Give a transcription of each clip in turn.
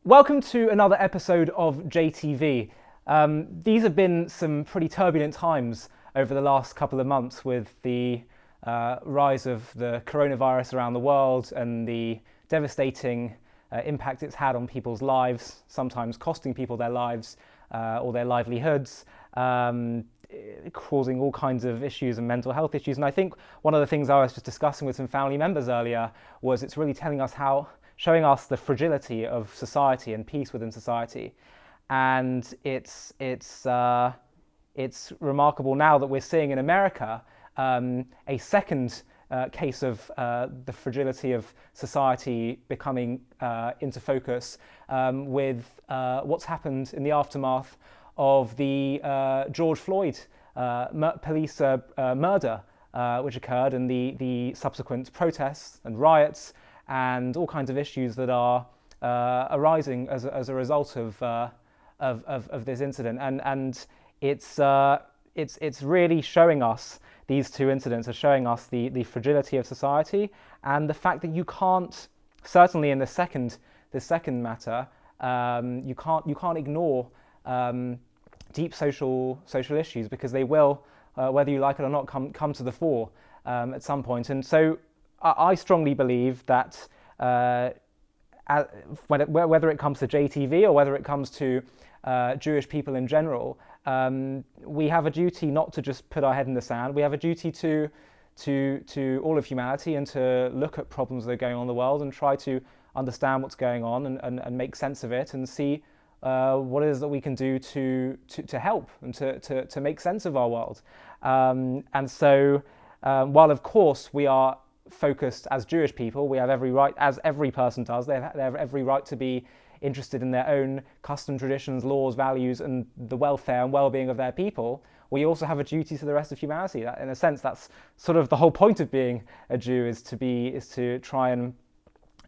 Welcome to another episode of JTV. These have been some pretty turbulent times over the last couple of months with the rise of the coronavirus around the world and the devastating impact it's had on people's lives, sometimes costing people their lives or their livelihoods, causing all kinds of issues and mental health issues. And I think one of the things I was just discussing with some family members earlier was it's really showing us the fragility of society and peace within society. And it's remarkable now that we're seeing in America a second case of the fragility of society becoming into focus with what's happened in the aftermath of the George Floyd police murder, which occurred, and the subsequent protests and riots and all kinds of issues that are arising as a result of this incident. And it's really showing us, these two incidents are showing us the fragility of society and the fact that you can't, certainly in the second matter, you can't ignore deep social issues, because they will, whether you like it or not, come to the fore at some point. And so I strongly believe that whether it comes to JTV or whether it comes to Jewish people in general, we have a duty not to just put our head in the sand. We have a duty to all of humanity and to look at problems that are going on in the world and try to understand what's going on and make sense of it and see what it is that we can do to help and to make sense of our world. And so while of course we are focused as Jewish people, we have every right, as every person does, they have every right to be interested in their own custom, traditions, laws, values, and the welfare and well-being of their people. We also have a duty to the rest of humanity. That, in a sense, that's sort of the whole point of being a Jew, is to try and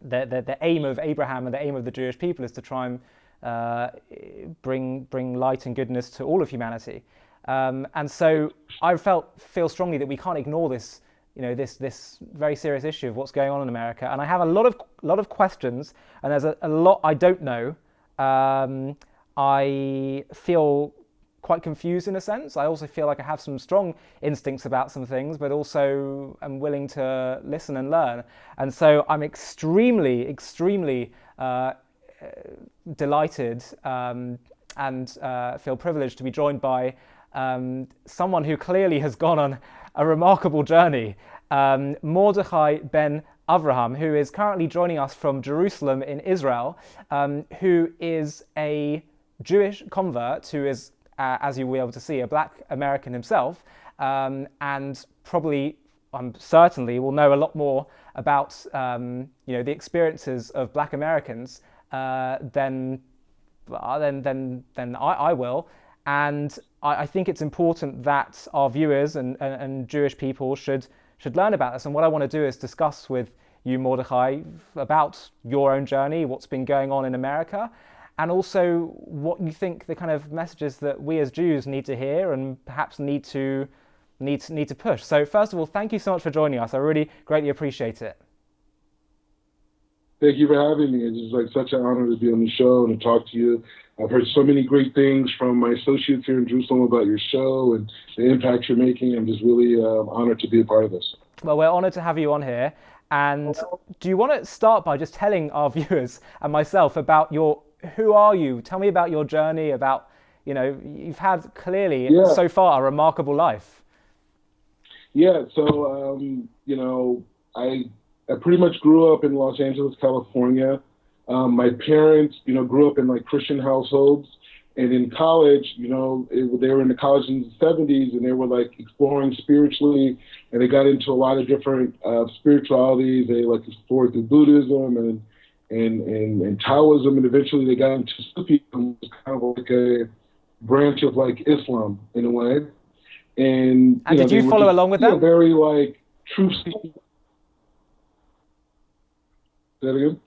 the aim of Abraham and the aim of the Jewish people is to try and bring light and goodness to all of humanity. And so I feel strongly that we can't ignore this, this very serious issue of what's going on in America. And I have a lot of questions, and there's a lot I don't know. I feel quite confused in a sense. I also feel like I have some strong instincts about some things, but also I'm willing to listen and learn. And so I'm extremely delighted and feel privileged to be joined by someone who clearly has gone on a remarkable journey, Mordechai Ben Avraham, who is currently joining us from Jerusalem in Israel, who is a Jewish convert who is, as you will be able to see, a Black American himself, and probably, certainly, will know a lot more about the experiences of Black Americans than I will. And I think it's important that our viewers and Jewish people should learn about this. And what I want to do is discuss with you, Mordechai, about your own journey, what's been going on in America, and also what you think the kind of messages that we as Jews need to hear and perhaps need to push. So first of all, thank you so much for joining us. I really greatly appreciate it. Thank you for having me. It's like such an honor to be on the show and to talk to you. I've heard so many great things from my associates here in Jerusalem about your show and the impact you're making. I'm just really honored to be a part of this. Well, we're honored to have you on here. And do you want to start by just telling our viewers and myself about who are you? Tell me about your journey, about, you've had clearly so far a remarkable life. Yeah, so, I pretty much grew up in Los Angeles, California. My parents, grew up in like Christian households, and in college, they were in the college in the 70s, and they were like exploring spiritually, and they got into a lot of different spiritualities. They like explored through Buddhism and Taoism, and eventually they got into Sufism, which is kind of like a branch of like Islam in a way. And did you follow along with that? Very like truth-seeking. Say that again?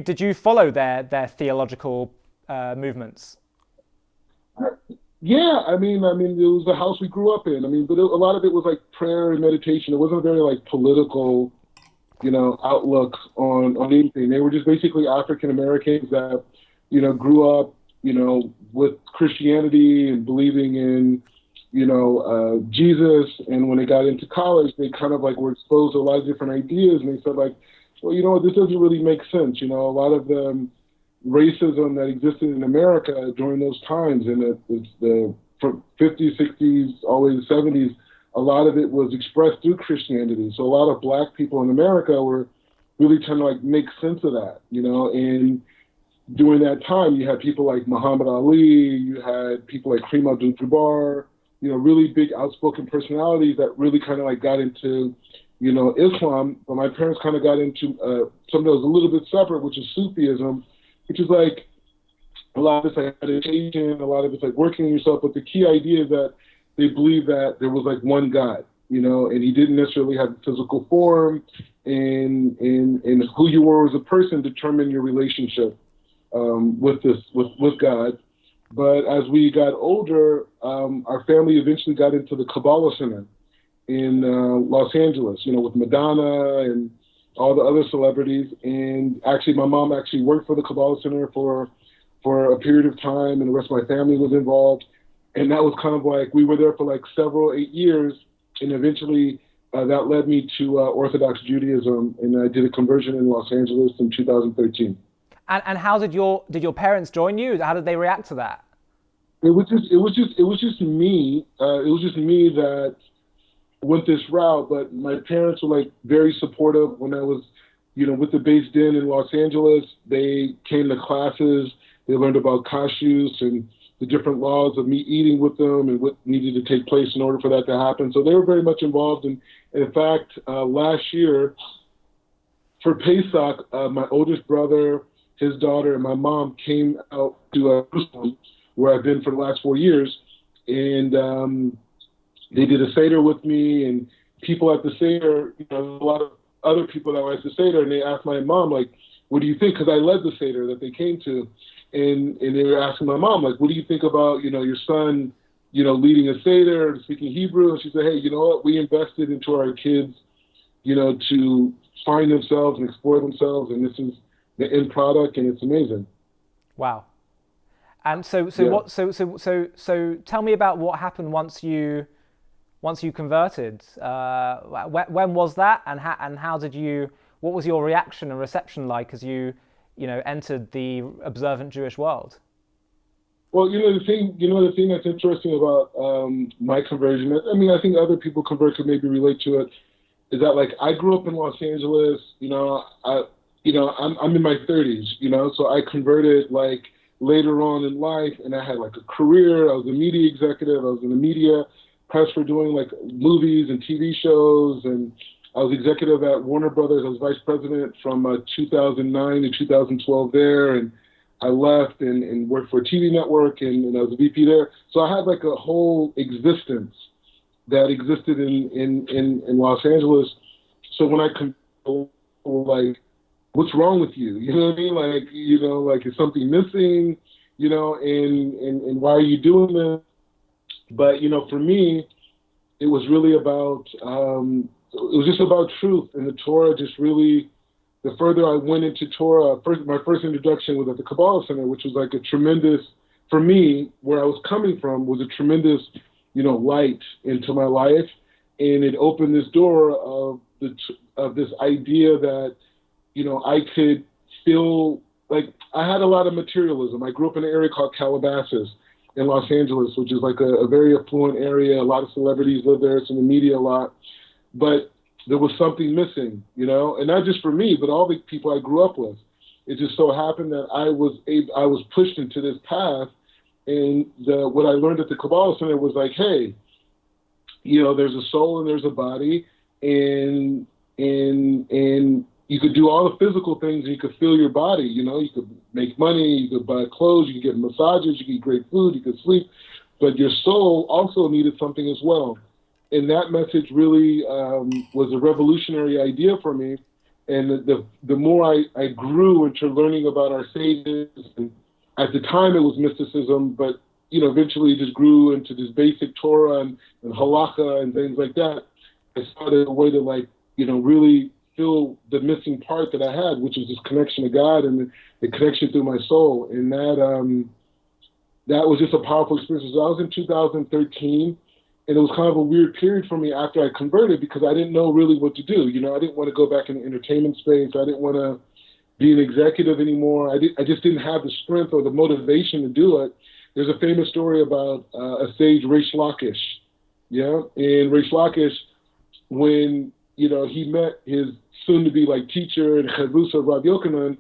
Did you follow their theological movements? Yeah, I mean, it was the house we grew up in. But a lot of it was like prayer and meditation. It wasn't very like political, outlook on anything. They were just basically African Americans that grew up, with Christianity and believing in, Jesus. And when they got into college, they kind of like were exposed to a lot of different ideas. And they said like, well, this doesn't really make sense. A lot of the racism that existed in America during those times, and from 50s, 60s, all the way to the 70s, a lot of it was expressed through Christianity. So a lot of black people in America were really trying to like make sense of that, and during that time, you had people like Muhammad Ali, you had people like Kareem Abdul-Jabbar, really big outspoken personalities that really kind of like got into, Islam. But my parents kind of got into something that was a little bit separate, which is Sufism, which is like a lot of it's like meditation, a lot of it's like working on yourself. But the key idea is that they believe that there was like one God, and he didn't necessarily have a physical form, and who you were as a person determined your relationship with God. But as we got older, our family eventually got into the Kabbalah Center in Los Angeles, with Madonna and all the other celebrities. And actually, my mom actually worked for the Kabbalah Center for a period of time, and the rest of my family was involved. And that was kind of like, we were there for like 8 years, and eventually that led me to Orthodox Judaism, and I did a conversion in Los Angeles in 2013. And how did your parents join you? How did they react to that? It was just me. It was just me that went this route. But my parents were like very supportive when I was, with the Beis Din in Los Angeles. They came to classes. They learned about kashrus and the different laws of me eating with them and what needed to take place in order for that to happen. So they were very much involved. And in fact, last year for Pesach, my oldest brother, his daughter, and my mom came out to Jerusalem, where I've been for the last 4 years, and they did a Seder with me, and people at the Seder, a lot of other people that were at the Seder, and they asked my mom, like, what do you think? Because I led the Seder that they came to, and they were asking my mom, like, what do you think about, your son, leading a Seder and speaking Hebrew? And she said, hey, you know what? We invested into our kids, to find themselves and explore themselves, and this is the end product, and it's amazing. Wow. And so tell me about what happened once you converted. When was that, and how did you? What was your reaction and reception like as you entered the observant Jewish world? Well, the thing that's interesting about my conversion. I think other people convert could maybe relate to it. Is that like I grew up in Los Angeles? I'm in my 30s, so I converted like later on in life, and I had like a career. I was a media executive. I was in the media press for doing like movies and TV shows, and I was executive at Warner Brothers. I was vice president from 2009 to 2012 there, and I left and worked for a TV network, and I was a VP there. So I had like a whole existence that existed in Los Angeles. So when I like, what's wrong with you? You know what I mean? Like, is something missing? And why are you doing this? But, for me, it was really about, it was just about truth. And the Torah just really, the further I went into Torah, my first introduction was at the Kabbalah Center, which was like a tremendous, for me, where I was coming from was a tremendous, light into my life. And it opened this door of this idea that, I could feel like I had a lot of materialism. I grew up in an area called Calabasas in Los Angeles, which is like a very affluent area. A lot of celebrities live there. It's in the media a lot. But there was something missing, and not just for me, but all the people I grew up with. It just so happened that I was pushed into this path. And what I learned at the Kabbalah Center was like, hey, there's a soul and there's a body, and you could do all the physical things, and you could feel your body. You could make money, you could buy clothes, you could get massages, you could eat great food, you could sleep, but your soul also needed something as well. And that message really was a revolutionary idea for me. And the more I grew into learning about our sages, and at the time it was mysticism, but eventually it just grew into this basic Torah and halakha and things like that. I started a way to really fill the missing part that I had, which was this connection to God and the connection through my soul. And that was just a powerful experience. So I was in 2013, and it was kind of a weird period for me after I converted because I didn't know really what to do. You know, I didn't want to go back in the entertainment space. I didn't want to be an executive anymore. I just didn't have the strength or the motivation to do it. There's a famous story about a sage, Reish Lakish. Yeah, and Reish Lakish, when he met his soon-to-be like teacher and Chavrusa Rav Yochanan,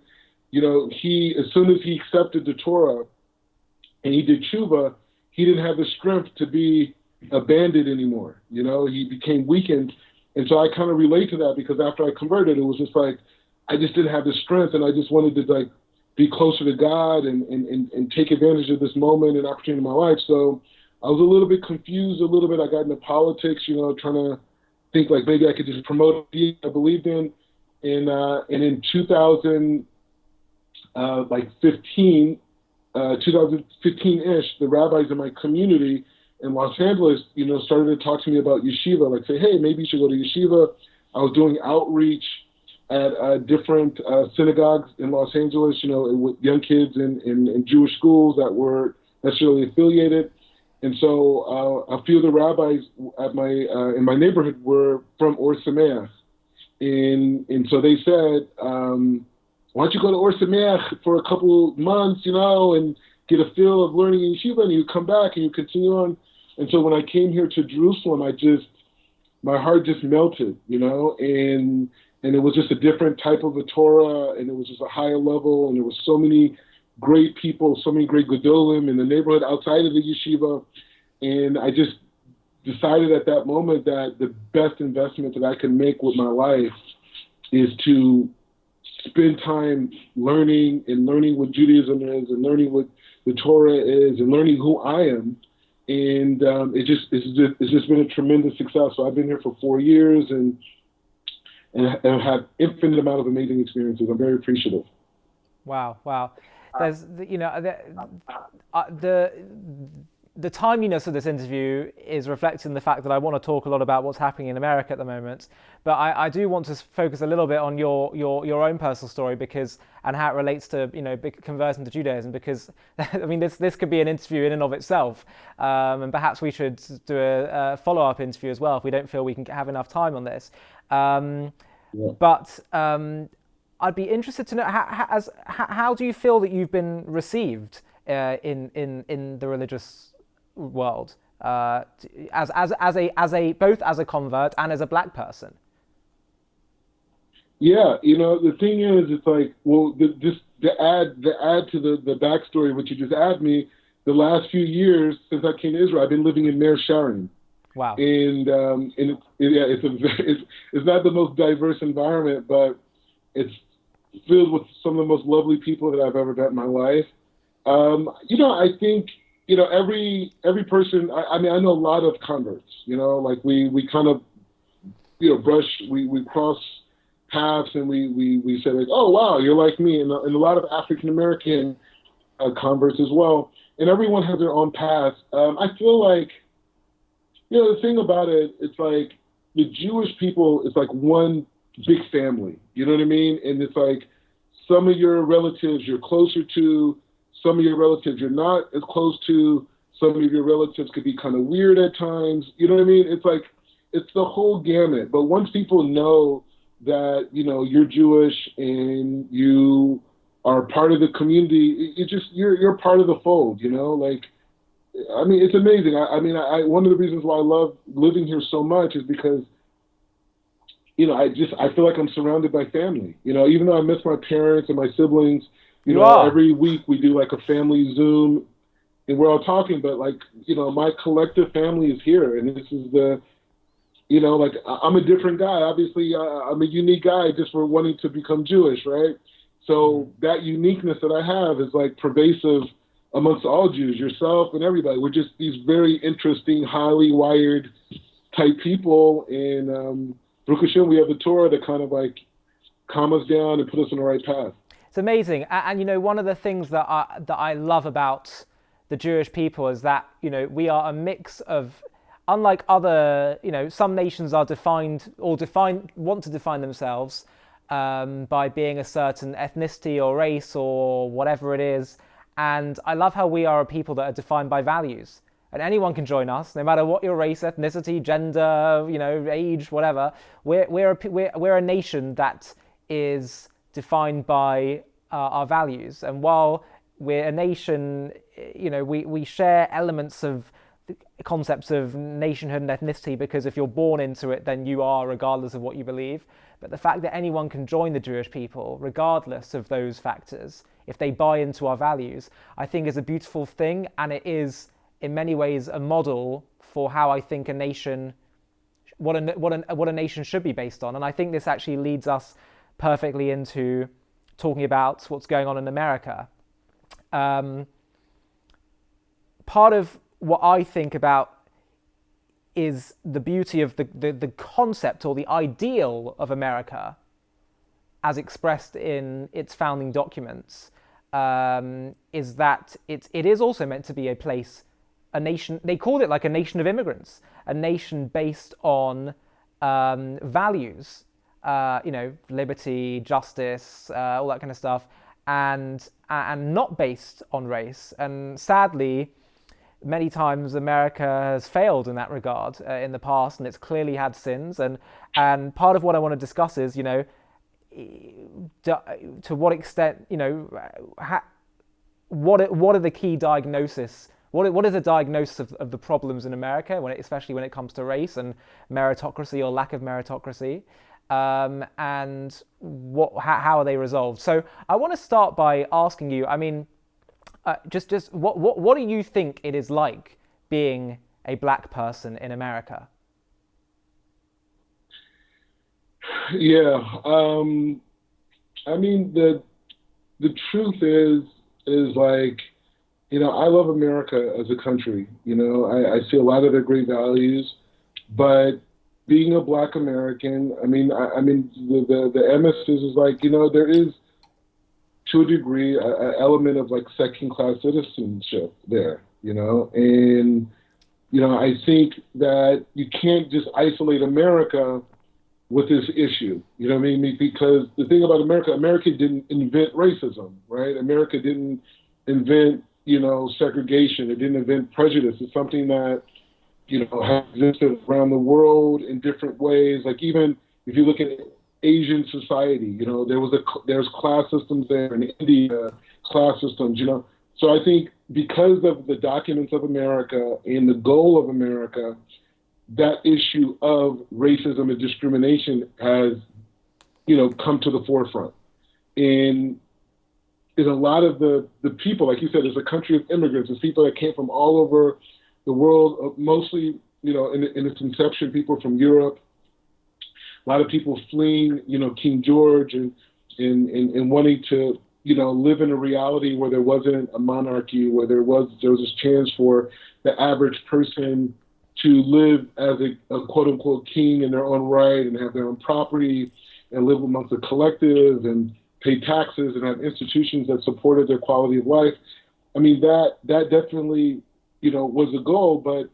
he as soon as he accepted the Torah and he did tshuva, he didn't have the strength to be a bandit anymore. He became weakened, and so I kind of relate to that because after I converted, it was just like I just didn't have the strength, and I just wanted to like be closer to God and take advantage of this moment and opportunity in my life. So I was a little bit confused, a little bit. I got into politics, trying to think like maybe I could just promote what I believed in. And in 2015-ish, the rabbis in my community in Los Angeles, started to talk to me about yeshiva, like say, hey, maybe you should go to yeshiva. I was doing outreach at different synagogues in Los Angeles, with young kids in Jewish schools that were necessarily affiliated. And so a few of the rabbis at in my neighborhood were from Or Sameach. And so they said, why don't you go to Or Sameach for a couple months, and get a feel of learning in yeshiva, and you come back and you continue on. And so when I came here to Jerusalem, my heart just melted, and it was just a different type of a Torah, and it was just a higher level, and there was so many great people, so many great gedolim in the neighborhood outside of the yeshiva. And I just decided at that moment that the best investment that I could make with my life is to spend time learning what Judaism is and learning what the Torah is and learning who I am. And it's just been a tremendous success. So I've been here for 4 years and I've had infinite amount of amazing experiences. I'm very appreciative. Wow. There's, the timeliness of this interview is reflecting the fact that I want to talk a lot about what's happening in America at the moment. But I do want to focus a little bit on your own personal story and how it relates to converting to Judaism, because I mean this could be an interview in and of itself, and perhaps we should do a follow-up interview as well if we don't feel we can have enough time on this. But I'd be interested to know how do you feel that you've been received in the religious world, as both as a convert and as a black person? Yeah, the thing is, it's like, well, the add to the backstory, which you just asked me, the last few years since I came to Israel, I've been living in Meir Sharon. Wow. And it's not the most diverse environment, but it's filled with some of the most lovely people that I've ever met in my life. I think, every person, I know a lot of converts, like we kind of, we cross paths and we say like, oh, wow, you're like me. And a lot of African-American converts as well. And everyone has their own path. I feel like, the thing about it, it's like the Jewish people, it's like one big family, you know what I mean? And it's like some of your relatives you're closer to, some of your relatives you're not as close to, some of your relatives could be kind of weird at times, you know what I mean? It's like, it's the whole gamut. But once people know that, you're Jewish and you are part of the community, you're part of the fold, I mean, it's amazing. I one of the reasons why I love living here so much is because, I feel like I'm surrounded by family. Even though I miss my parents and my siblings, every week we do like a family Zoom and we're all talking, but like, my collective family is here. And this is I'm a different guy. Obviously, I'm a unique guy just for wanting to become Jewish, right? So that uniqueness that I have is like pervasive amongst all Jews, yourself and everybody. We're just these very interesting, highly wired type people. And Baruch Hashem, we have the Torah to kind of like calm us down and put us on the right path. It's amazing. And one of the things that I love about the Jewish people is that, we are a mix of, unlike other, some nations are defined or want to define themselves by being a certain ethnicity or race or whatever it is. And I love how we are a people that are defined by values. And anyone can join us, no matter what your race, ethnicity, gender, age, whatever. We're a nation that is defined by our values. And while we're a nation, we share elements of concepts of nationhood and ethnicity, because if you're born into it, then you are, regardless of what you believe. But the fact that anyone can join the Jewish people, regardless of those factors, if they buy into our values, I think is a beautiful thing, and it is, in many ways, a model for how I think a nation, what a nation should be based on. And I think this actually leads us perfectly into talking about what's going on in America. Part of what I think about is the beauty of the concept or the ideal of America as expressed in its founding documents, is that it is also meant to be a place, a nation. They called it like a nation of immigrants, a nation based on values, liberty, justice, all that kind of stuff, and not based on race. And sadly, many times America has failed in that regard in the past, and it's clearly had sins. And part of what I want to discuss is, to what extent, what are the key diagnoses? What is the diagnosis of the problems in America, especially when it comes to race and meritocracy or lack of meritocracy, and how are they resolved? So I want to start by asking you, just what do you think it is like being a black person in America? Yeah, the truth is like, I love America as a country. I see a lot of their great values, but being a Black American, the emphasis is like, there is, to a degree, an element of like second-class citizenship there, and I think that you can't just isolate America with this issue, because the thing about America didn't invent racism, right? America didn't invent, segregation. It didn't invent prejudice. It's something that, has existed around the world in different ways. Like even if you look at Asian society, there's class systems there, in India, class systems, So I think because of the documents of America and the goal of America, that issue of racism and discrimination has, come to the forefront. And in a lot of the people, like you said, it's a country of immigrants. It's people that came from all over the world, mostly, in its inception, people from Europe. A lot of people fleeing, King George and wanting to, live in a reality where there wasn't a monarchy, where there was this chance for the average person to live as a quote unquote king in their own right and have their own property and live amongst a collective and pay taxes and have institutions that supported their quality of life. That definitely, was the goal. But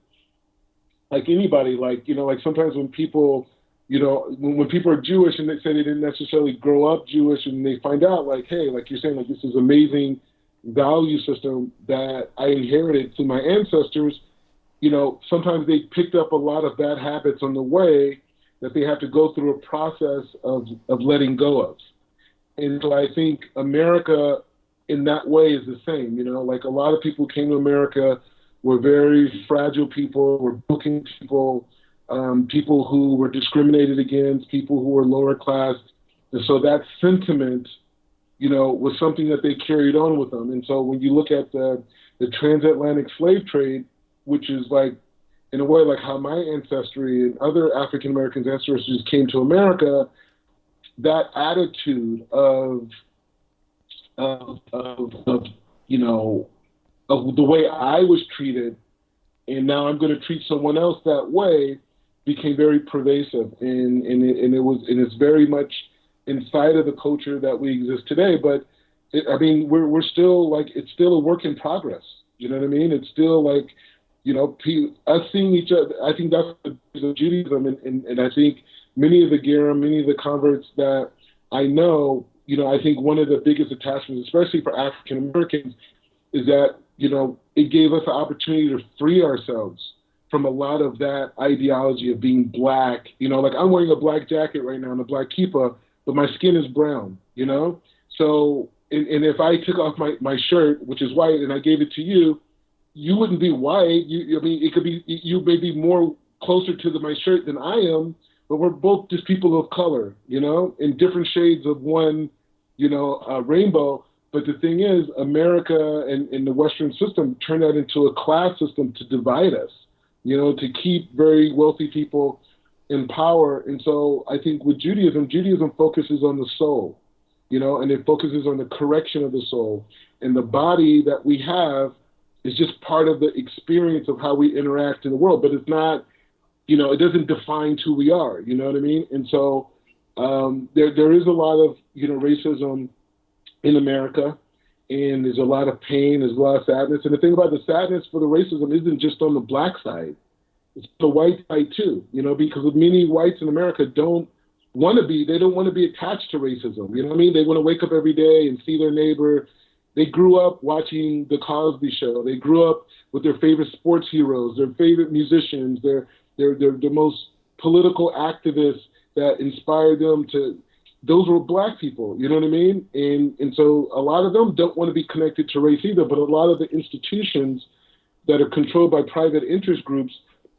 like anybody, like sometimes when people, when people are Jewish and they say they didn't necessarily grow up Jewish and they find out like, hey, like you're saying, like this is amazing value system that I inherited through my ancestors, sometimes they picked up a lot of bad habits on the way that they have to go through a process of letting go of. And so I think America in that way is the same, like a lot of people who came to America were very fragile people, were broken people, people who were discriminated against, people who were lower class. And so that sentiment, was something that they carried on with them. And so when you look at the transatlantic slave trade, which is like, in a way, like how my ancestry and other African-Americans' ancestors came to America, that attitude of the way I was treated, and now I'm going to treat someone else that way, became very pervasive, and it's very much inside of the culture that we exist today. But we're still like, it's still a work in progress. You know what I mean? It's still like us seeing each other, I think that's the beauty of Judaism. And I think many of the Gerim, many of the converts that I know, I think one of the biggest attachments, especially for African Americans, is that, it gave us the opportunity to free ourselves from a lot of that ideology of being black. Like I'm wearing a black jacket right now and a black kippah, but my skin is brown, So, and if I took off my shirt, which is white, and I gave it to you, you wouldn't be white. It could be, you may be more closer to my shirt than I am, but we're both just people of color, in different shades of one, rainbow. But the thing is, America and the Western system turned that into a class system to divide us, to keep very wealthy people in power. And so I think with Judaism focuses on the soul, and it focuses on the correction of the soul. And the body that we have is just part of the experience of how we interact in the world. But it's not, it doesn't define who we are, you know what I mean? And so there is a lot of, racism in America, and there's a lot of pain, there's a lot of sadness. And the thing about the sadness for the racism isn't just on the black side, it's the white side too, because many whites in America don't want to be attached to racism. You know what I mean? They want to wake up every day and see their neighbor. They grew up watching The Cosby Show. They grew up with their favorite sports heroes, their favorite musicians, their most political activists that inspired them to. Those were black people, you know what I mean? And so a lot of them don't want to be connected to race either, but a lot of the institutions that are controlled by private interest groups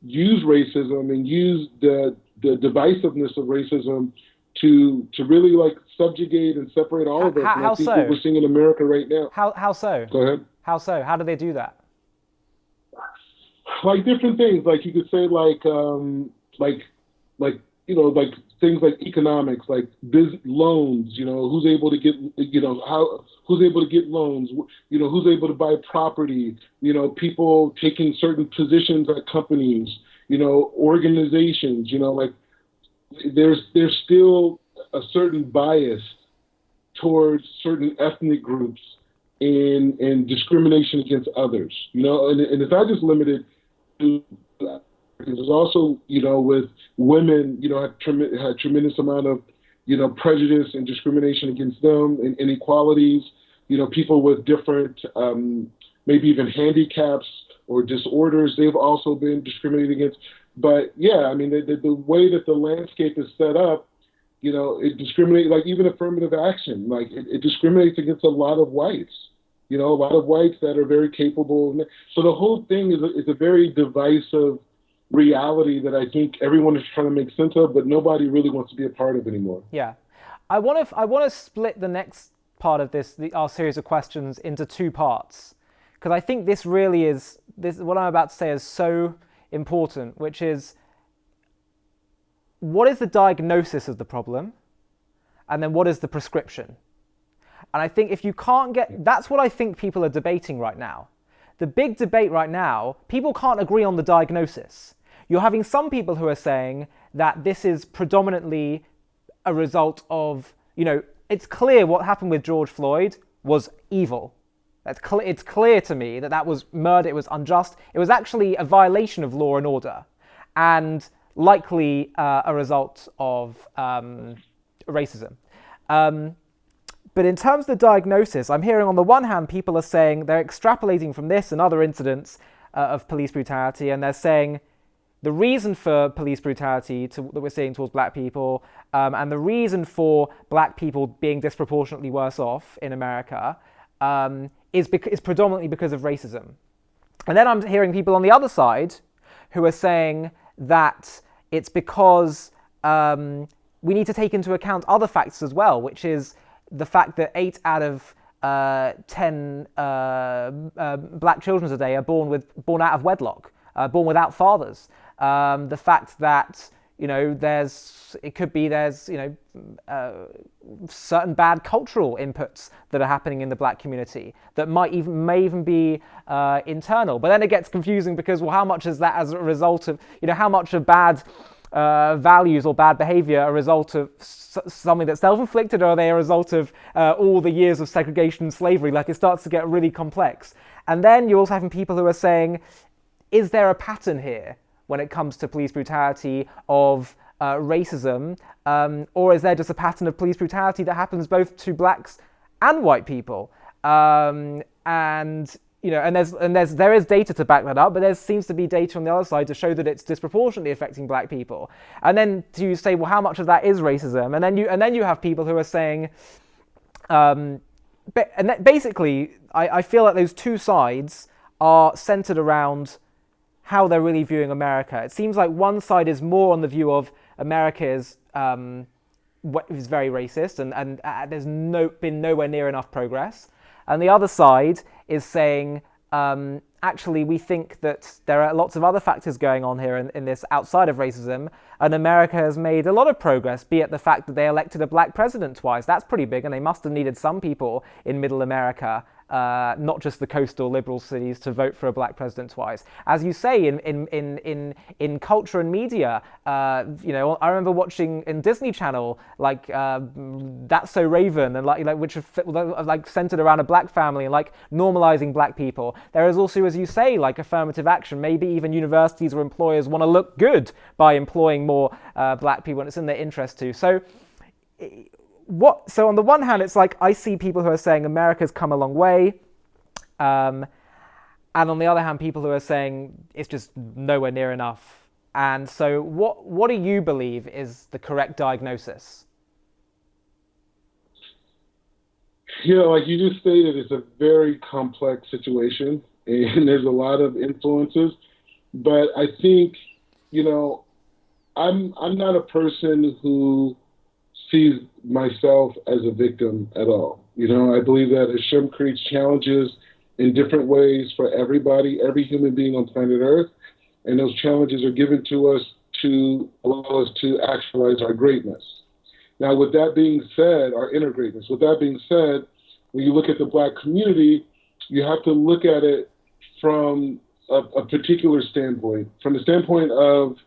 use racism and use the divisiveness of racism to really like subjugate and separate all of us. How I think so? what we're seeing in America right now. How so? Go ahead. How so? How do they do that? Like different things, like you could say like things like economics, like loans, who's able to get, who's able to get loans, who's able to buy property, people taking certain positions at companies, organizations, like there's still a certain bias towards certain ethnic groups and discrimination against others, and it's not just limited to there's also, with women, had tremendous amount of, prejudice and discrimination against them and inequalities, people with different, maybe even handicaps or disorders, they've also been discriminated against. But yeah, I mean, the way that the landscape is set up, it discriminates, like even affirmative action, like it discriminates against a lot of whites, a lot of whites that are very capable. So the whole thing is a very divisive reality that I think everyone is trying to make sense of, but nobody really wants to be a part of anymore. Yeah, I want to split the next part of our series of questions into two parts, because I think this really is what I'm about to say is so important, which is what is the diagnosis of the problem, and then what is the prescription. And I think if you can't that's what I think people are debating right now. The big debate right now, people can't agree on the diagnosis. You're having some people who are saying that this is predominantly a result of, it's clear what happened with George Floyd was evil. It's clear to me that was murder, it was unjust, it was actually a violation of law and order, and likely a result of racism. But in terms of the diagnosis, I'm hearing on the one hand, people are saying they're extrapolating from this and other incidents of police brutality, and they're saying the reason for police brutality that we're seeing towards black people and the reason for black people being disproportionately worse off in America is predominantly because of racism. And then I'm hearing people on the other side who are saying that it's because we need to take into account other factors as well, which is the fact that 8 out of 10 black children today are born out of wedlock, born without fathers. The fact that there's certain bad cultural inputs that are happening in the black community that may even be internal. But then it gets confusing because, well, how much is that as a result of, how much of bad values or bad behavior are a result of something that's self-inflicted, or are they a result of all the years of segregation and slavery? Like, it starts to get really complex. And then you're also having people who are saying, is there a pattern here when it comes to police brutality of racism, or is there just a pattern of police brutality that happens both to blacks and white people? And there is data to back that up, but there seems to be data on the other side to show that it's disproportionately affecting black people. And then you say, well, how much of that is racism? And then you have people who are saying, basically, I feel like those two sides are centered around how they're really viewing America. It seems like one side is more on the view of America is very racist, and there's been nowhere near enough progress. And the other side is saying, actually, we think that there are lots of other factors going on here in this outside of racism, and America has made a lot of progress, be it the fact that they elected a black president twice. That's pretty big, and they must have needed some people in middle America, not just the coastal liberal cities, to vote for a black president twice. As you say, in culture and media, I remember watching in Disney Channel like That's So Raven, and which are centered around a black family and like normalizing black people. There is also, as you say, like affirmative action. Maybe even universities or employers want to look good by employing more black people, and it's in their interest too. So on the one hand, it's like I see people who are saying America's come a long way, and on the other hand, people who are saying it's just nowhere near enough. And so what do you believe is the correct diagnosis? Like you just stated, it's a very complex situation, and there's a lot of influences. But I think, I'm not a person who sees myself as a victim at all. I believe that Hashem creates challenges in different ways for everybody, every human being on planet Earth, and those challenges are given to us to allow us to actualize our greatness. Now, with that being said, our inner greatness, with that being said, when you look at the black community, you have to look at it from a particular standpoint, from the standpoint of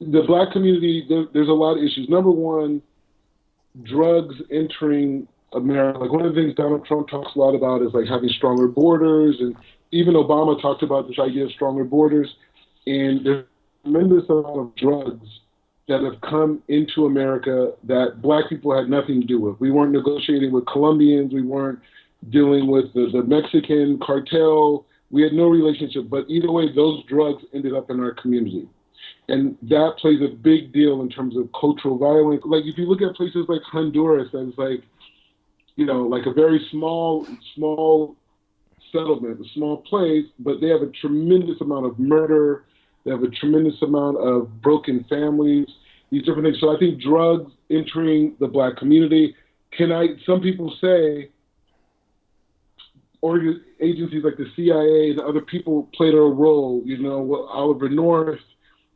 the black community. There's a lot of issues. Number one, drugs entering America. Like one of the things Donald Trump talks a lot about is like having stronger borders, and even Obama talked about this idea of stronger borders. And there's a tremendous amount of drugs that have come into America that black people had nothing to do with. We weren't negotiating with Colombians. We weren't dealing with the Mexican cartel. We had no relationship. But either way, those drugs ended up in our community. And that plays a big deal in terms of cultural violence. Like if you look at places like Honduras, that's like, like a very small settlement, a small place, but they have a tremendous amount of murder. They have a tremendous amount of broken families, these different things. So I think drugs entering the black community, some people say, or agencies like the CIA and other people played a role, Oliver North,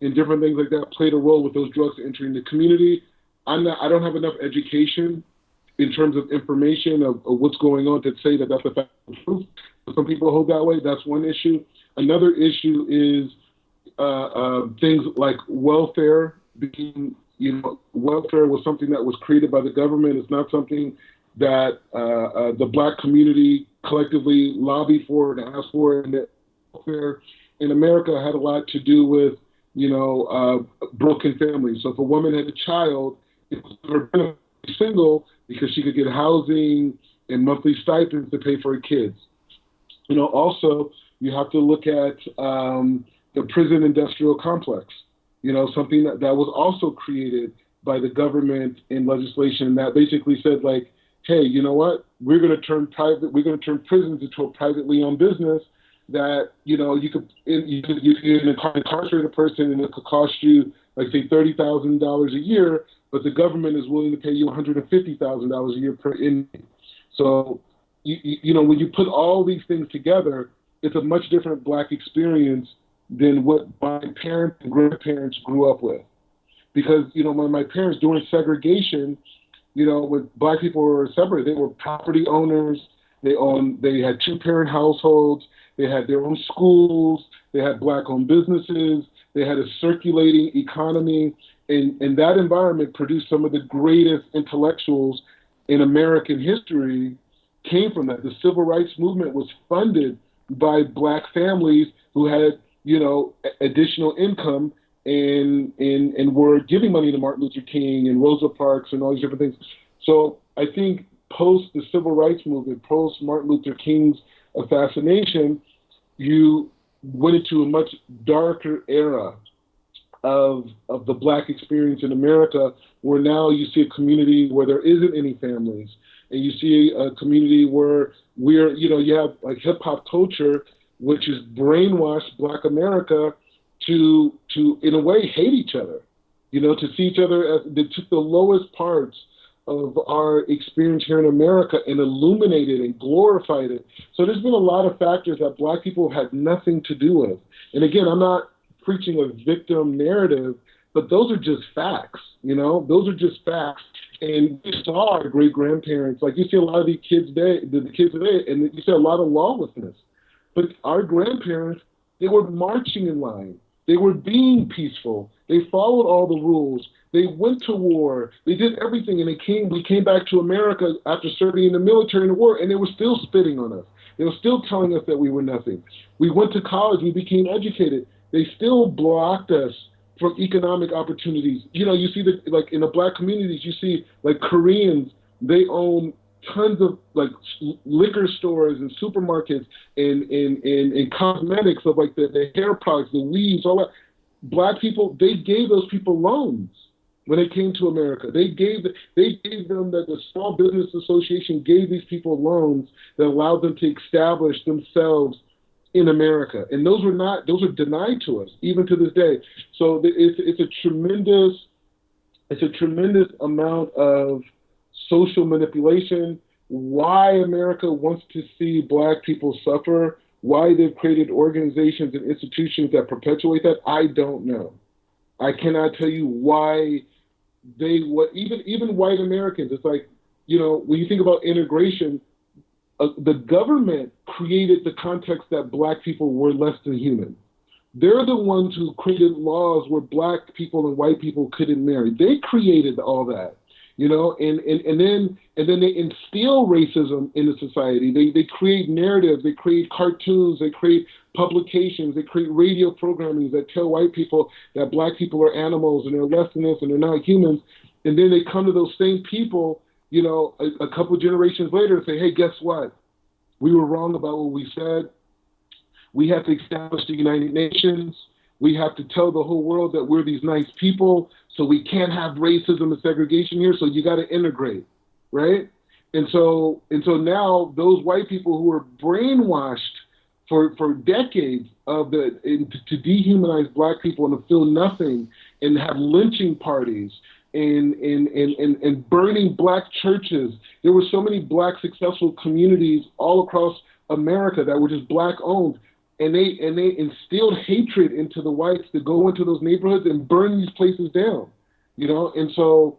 and different things like that played a role with those drugs entering the community. I don't have enough education in terms of information of what's going on to say that that's a fact of truth. Some people hold that way. That's one issue. Another issue is things like welfare. Welfare was something that was created by the government. It's not something that the black community collectively lobbied for and asked for. And that welfare in America had a lot to do with broken families. So if a woman had a child, it was her benefit to be single because she could get housing and monthly stipends to pay for her kids. Also, you have to look at the prison industrial complex, something that was also created by the government in legislation that basically said like, hey, you know what? We're going to turn prisons into a privately owned business that, you could incarcerate a person and it could cost you, like, say, $30,000 a year, but the government is willing to pay you $150,000 a year per inmate. So, when you put all these things together, it's a much different black experience than what my parents and grandparents grew up with. Because, when my parents, during segregation, when black people were separate, they were property owners, they had two-parent households, they had their own schools, they had black-owned businesses, they had a circulating economy, and that environment produced some of the greatest intellectuals in American history, came from that. The civil rights movement was funded by black families who had, additional income and were giving money to Martin Luther King and Rosa Parks and all these different things. So I think post the civil rights movement, post Martin Luther King's assassination, you went into a much darker era of the black experience in America, where now you see a community where there isn't any families, and you see a community where you have like hip hop culture, which has brainwashed Black America to in a way hate each other, to see each other as they took the lowest parts of our experience here in America and illuminated and glorified it. So there's been a lot of factors that Black people have had nothing to do with. And again, I'm not preaching a victim narrative, but those are just facts, those are just facts. And we saw our great grandparents, like you see a lot of the kids today, and you see a lot of lawlessness. But our grandparents, they were marching in line. They were being peaceful. They followed all the rules. They went to war. They did everything, and we came back to America after serving in the military in the war, and they were still spitting on us. They were still telling us that we were nothing. We went to college. We became educated. They still blocked us from economic opportunities. You see that, like in the Black communities, you see like Koreans, they own tons of like liquor stores and supermarkets and cosmetics of like the hair products, the weaves, all that. Black people, they gave those people loans when they came to America. They gave them that the Small Business Association gave these people loans that allowed them to establish themselves in America, and those were denied to us even to this day. So it's a tremendous amount of social manipulation. Why America wants to see Black people suffer, why they've created organizations and institutions that perpetuate that, I don't know. I cannot tell you why even white Americans. It's like, when you think about integration, the government created the context that Black people were less than human. They're the ones who created laws where Black people and white people couldn't marry. They created all that, and then they instill racism in the society. They create narratives, they create cartoons, they create publications, they create radio programming that tell white people that Black people are animals and they're less than this and they're not humans. And then they come to those same people, a couple generations later and say, hey, guess what? We were wrong about what we said. We have to establish the United Nations. We have to tell the whole world that we're these nice people, so we can't have racism and segregation here, so you got to integrate, right? And so now those white people who were brainwashed for decades to dehumanize Black people and to feel nothing and have lynching parties and burning Black churches. There were so many Black successful communities all across America that were just Black owned, and they instilled hatred into the whites to go into those neighborhoods and burn these places down, and so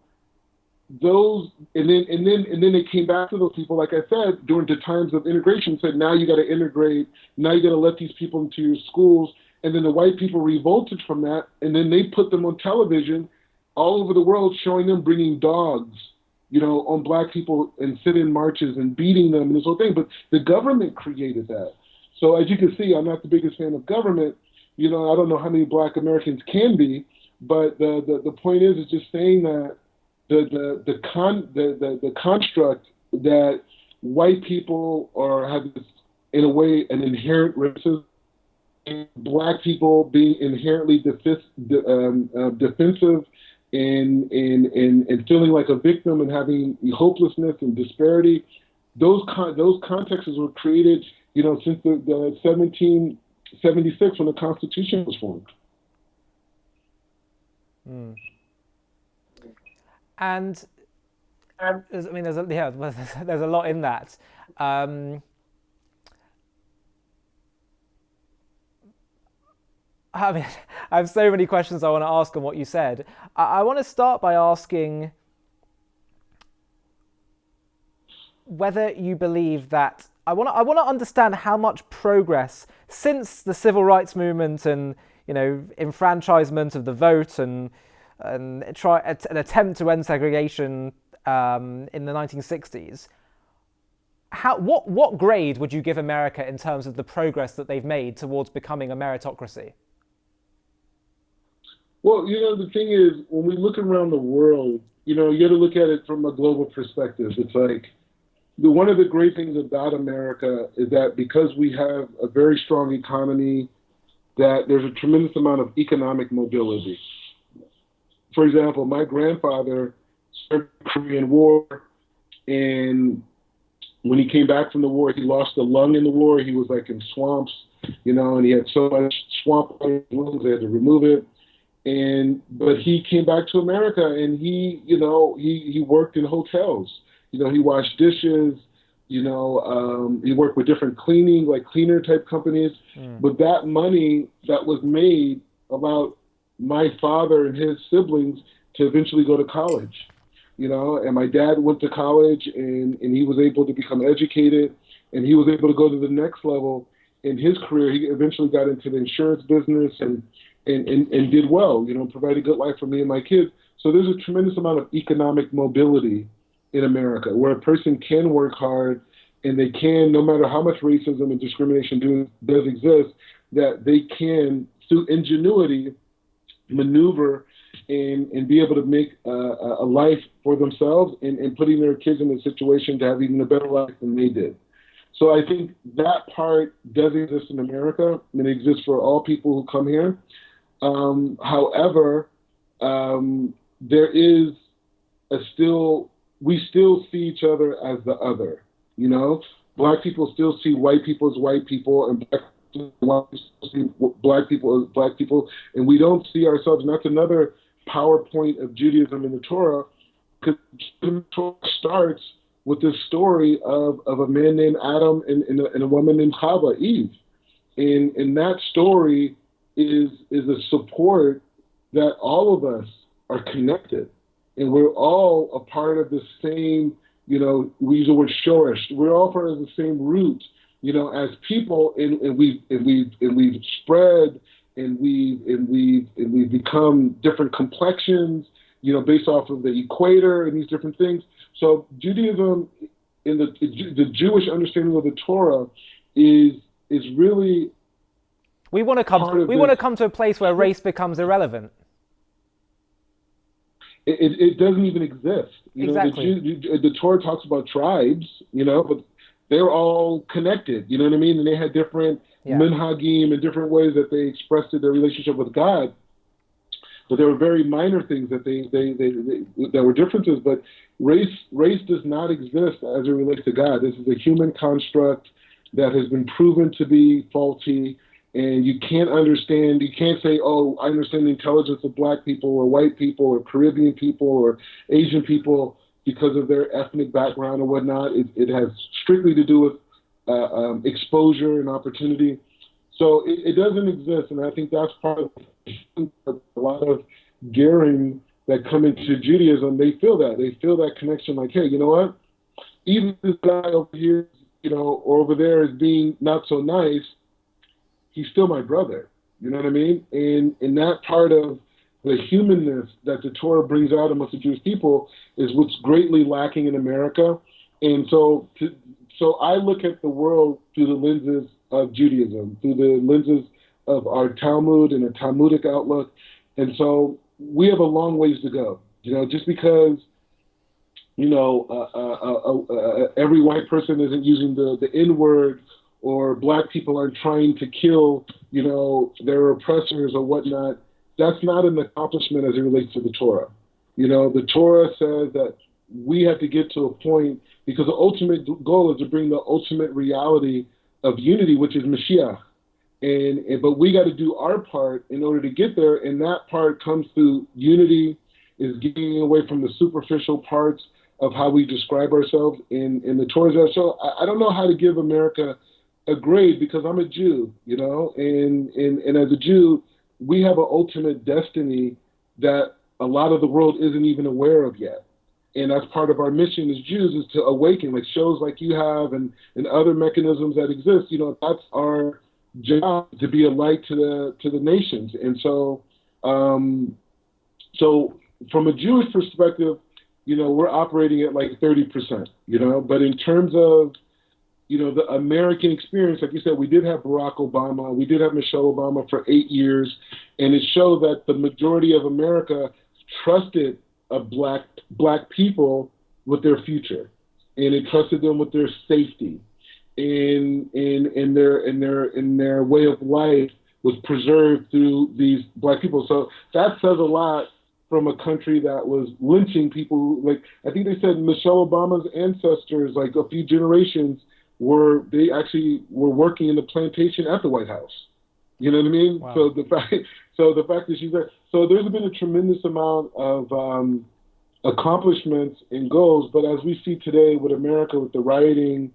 and then they came back to those people, like I said, during the times of integration, said, now you got to integrate, now you got to let these people into your schools, and then the white people revolted from that, and then they put them on television all over the world, showing them bringing dogs, on Black people and sit-in marches and beating them and this whole thing. But the government created that. So as you can see, I'm not the biggest fan of government. I don't know how many Black Americans can be, but the point is just saying that the construct that white people have this, in a way, an inherent racism, and Black people being inherently defensive and feeling like a victim and having hopelessness and disparity. Those contexts were created, since the 1776 when the Constitution was formed. Mm. And there's a lot in that. I have so many questions I want to ask on what you said. I want to start by asking whether you believe that. I want to understand how much progress since the civil rights movement and enfranchisement of the vote and an attempt to end segregation in the 1960s. what grade would you give America in terms of the progress that they've made towards becoming a meritocracy? Well, the thing is, when we look around the world, you got to look at it from a global perspective. It's like one of the great things about America is that because we have a very strong economy, that there's a tremendous amount of economic mobility. For example, my grandfather served the Korean War, and when he came back from the war, he lost a lung in the war. He was like in swamps, and he had so much swamp in his lungs, they had to remove it. But he came back to America, and he worked in hotels. He washed dishes. He worked with different cleaner type companies. But that money that was made allowed my father and his siblings to eventually go to college. And my dad went to college, and he was able to become educated, and he was able to go to the next level in his career. He eventually got into the insurance business and did well, provided a good life for me and my kids. So there's a tremendous amount of economic mobility in America where a person can work hard, and they can, no matter how much racism and discrimination does exist, that they can, through ingenuity, maneuver and be able to make a life for themselves and putting their kids in a situation to have even a better life than they did. So I think that part does exist in America, and it exists for all people who come here. However, there is we still see each other as the other. Black people still see white people as white people, and black people see black people as black people, and we don't see ourselves. And that's another PowerPoint of Judaism in the Torah, because the Torah starts with this story of a man named Adam and a woman named Chava, Eve, and that story is a support that all of us are connected, and we're all a part of the same. We use the word shoresh. We're all part of the same root, as people, and we've spread, and we've become different complexions, based off of the equator and these different things. So Judaism, in the Jewish understanding of the Torah, is really we want to come to a place where race becomes irrelevant. It doesn't even exist. Exactly. The Torah talks about tribes, but they're all connected. You know what I mean? And they had different minhagim and different ways that they expressed their relationship with God. But there were very minor things that that were differences. But race does not exist as it relates to God. This is a human construct that has been proven to be faulty. And you can't say, oh, I understand the intelligence of black people or white people or Caribbean people or Asian people because of their ethnic background or whatnot. It has strictly to do with exposure and opportunity. So it doesn't exist, and I think that's part of a lot of gearing that come into Judaism. They feel that connection, like, hey, you know what? Even this guy over here, or over there is being not so nice, he's still my brother. You know what I mean? And that part of the humanness that the Torah brings out amongst the Jewish people is what's greatly lacking in America. And so I look at the world through the lenses of Judaism, through the lenses of our Talmud and a Talmudic outlook. And so we have a long ways to go. Just because, every white person isn't using the N-word, or black people are trying to kill, their oppressors or whatnot, that's not an accomplishment as it relates to the Torah. The Torah says that we have to get to a point, because the ultimate goal is to bring the ultimate reality of unity, which is Mashiach. But we got to do our part in order to get there, and that part comes through unity, is getting away from the superficial parts of how we describe ourselves in the Torah. So I don't know how to give America a grade, because I'm a Jew, and as a Jew, we have an ultimate destiny that a lot of the world isn't even aware of yet. And that's part of our mission as Jews, is to awaken, like shows like you have and other mechanisms that exist. That's our job, to be a light to the nations. And so from a Jewish perspective, we're operating at like 30%, but in terms of the American experience, like you said, we did have Barack Obama, we did have Michelle Obama for 8 years, and it showed that the majority of America trusted black people with their future, and it trusted them with their safety, in their way of life was preserved through these black people. So that says a lot from a country that was lynching people. Like, I think they said Michelle Obama's ancestors, like a few generations, they actually were working in the plantation at the White House. You know what I mean? Wow. So the fact that she's there, so there's been a tremendous amount of accomplishments and goals. But as we see today with America, with the rioting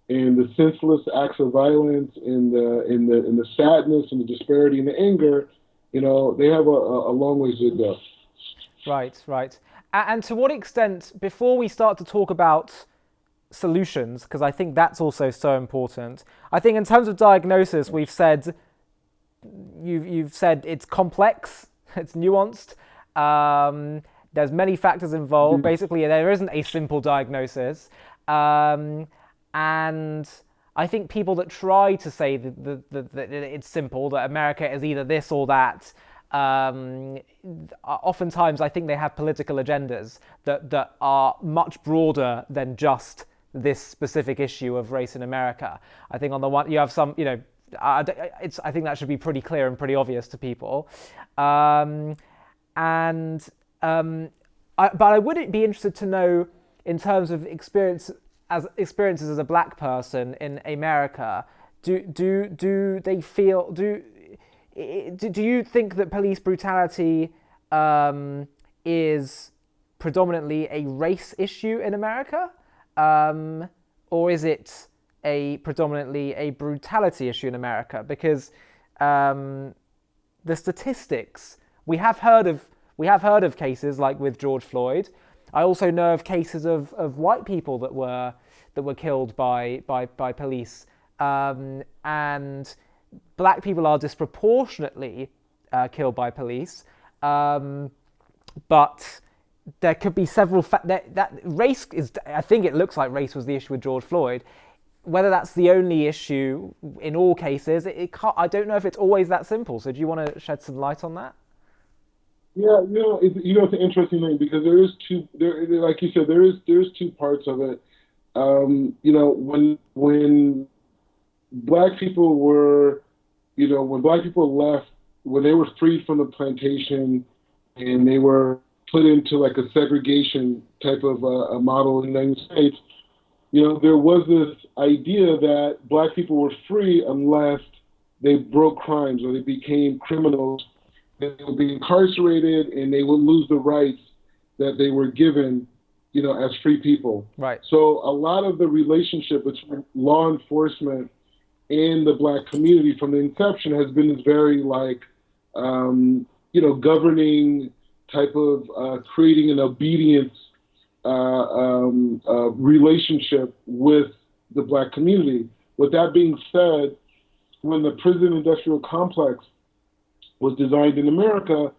and the senseless acts of violence and the sadness and the disparity and the anger, they have a long ways to go. Right. And to what extent, before we start to talk about solutions, because I think that's also so important, I think in terms of diagnosis, you've said it's complex, it's nuanced, there's many factors involved. Mm-hmm. Basically, there isn't a simple diagnosis. And I think people that try to say that it's simple, that America is either this or that, oftentimes I think they have political agendas that are much broader than just this specific issue of race in America. I think on the one, you have some, I think that should be pretty clear and pretty obvious to people. But I would be interested to know, in terms of experiences as a black person in America, do they feel, do you think that police brutality is predominantly a race issue in America, or is it predominantly a brutality issue in America? Because the statistics, we have heard of cases like with George Floyd. I also know of cases of white people that were killed by police, and black people are disproportionately killed by police. But there could be several that race is. I think it looks like race was the issue with George Floyd. Whether that's the only issue in all cases, it can't. I don't know if it's always that simple. So do you want to shed some light on that? Yeah, it's an interesting thing, because there is like you said, there's two parts of it. When black people were, when black people left, when they were freed from the plantation and they were put into like a segregation type of a model in the United States, there was this idea that black people were free unless they broke crimes or they became criminals. They would be incarcerated and they would lose the rights that they were given, as free people. Right. So a lot of the relationship between law enforcement and the black community from the inception has been this very governing type of creating an obedience relationship with the black community. With that being said, when the prison industrial complex was designed in America,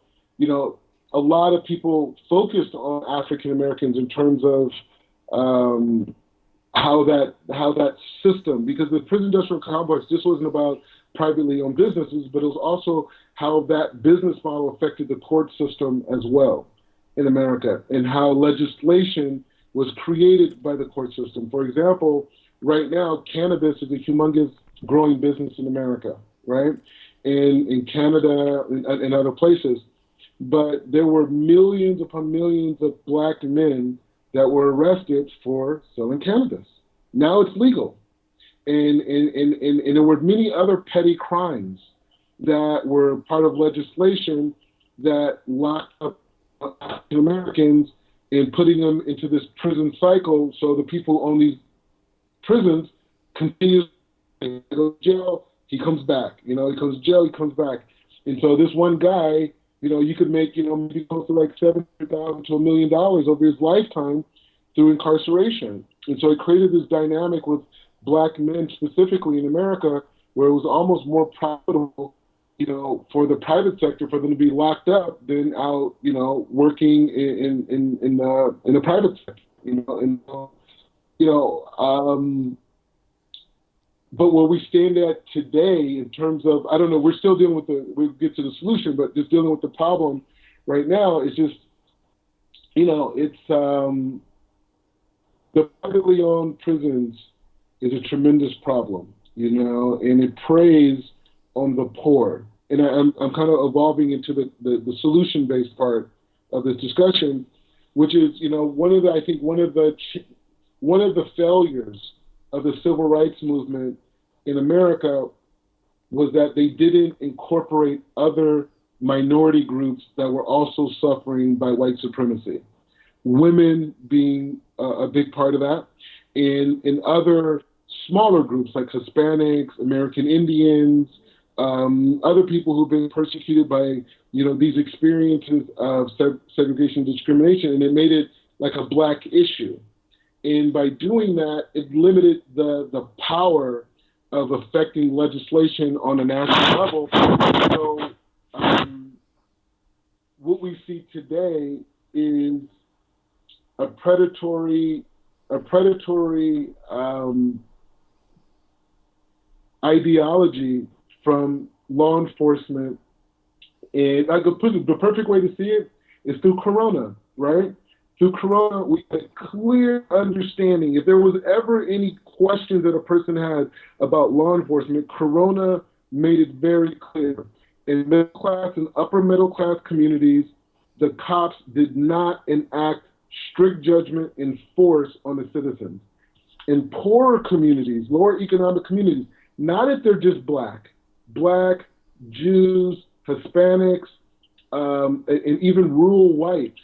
a lot of people focused on African Americans in terms of how that system, because the prison industrial complex just wasn't about privately owned businesses, but it was also how that business model affected the court system as well in America, and how legislation was created by the court system. For example, right now, cannabis is a humongous growing business in America, right? In Canada and other places. But there were millions upon millions of black men that were arrested for selling cannabis. Now it's legal. And there were many other petty crimes that were part of legislation that locked up African Americans and putting them into this prison cycle. So the people who own these prisons continue to go to jail. He comes back, he comes to jail, he comes back. And so this one guy, you could make, maybe close to like $700,000 to $1 million over his lifetime through incarceration. And so it created this dynamic with black men specifically in America, where it was almost more profitable, for the private sector for them to be locked up than out, working in the private sector, but where we stand at today in terms of, I don't know, we're still dealing with we'll get to the solution, but just dealing with the problem right now is just, it's the privately owned prisons is a tremendous problem, and it preys on the poor. And I'm kind of evolving into the solution-based part of this discussion, which is, one of the failures of the civil rights movement in America was that they didn't incorporate other minority groups that were also suffering by white supremacy. Women being a big part of that, and other smaller groups like Hispanics, American Indians, other people who've been persecuted by, these experiences of segregation and discrimination, and it made it like a black issue. And by doing that, it limited the power of affecting legislation on a national level. So what we see today is a predatory ideology from law enforcement. And I could put it, the perfect way to see it is through Corona, right? Through Corona, we had a clear understanding. If there was ever any questions that a person had about law enforcement, Corona made it very clear. In middle class and upper middle class communities, the cops did not enact strict judgment and force on the citizens. In poorer communities, lower economic communities, not if they're just black, Jews, Hispanics, and even rural whites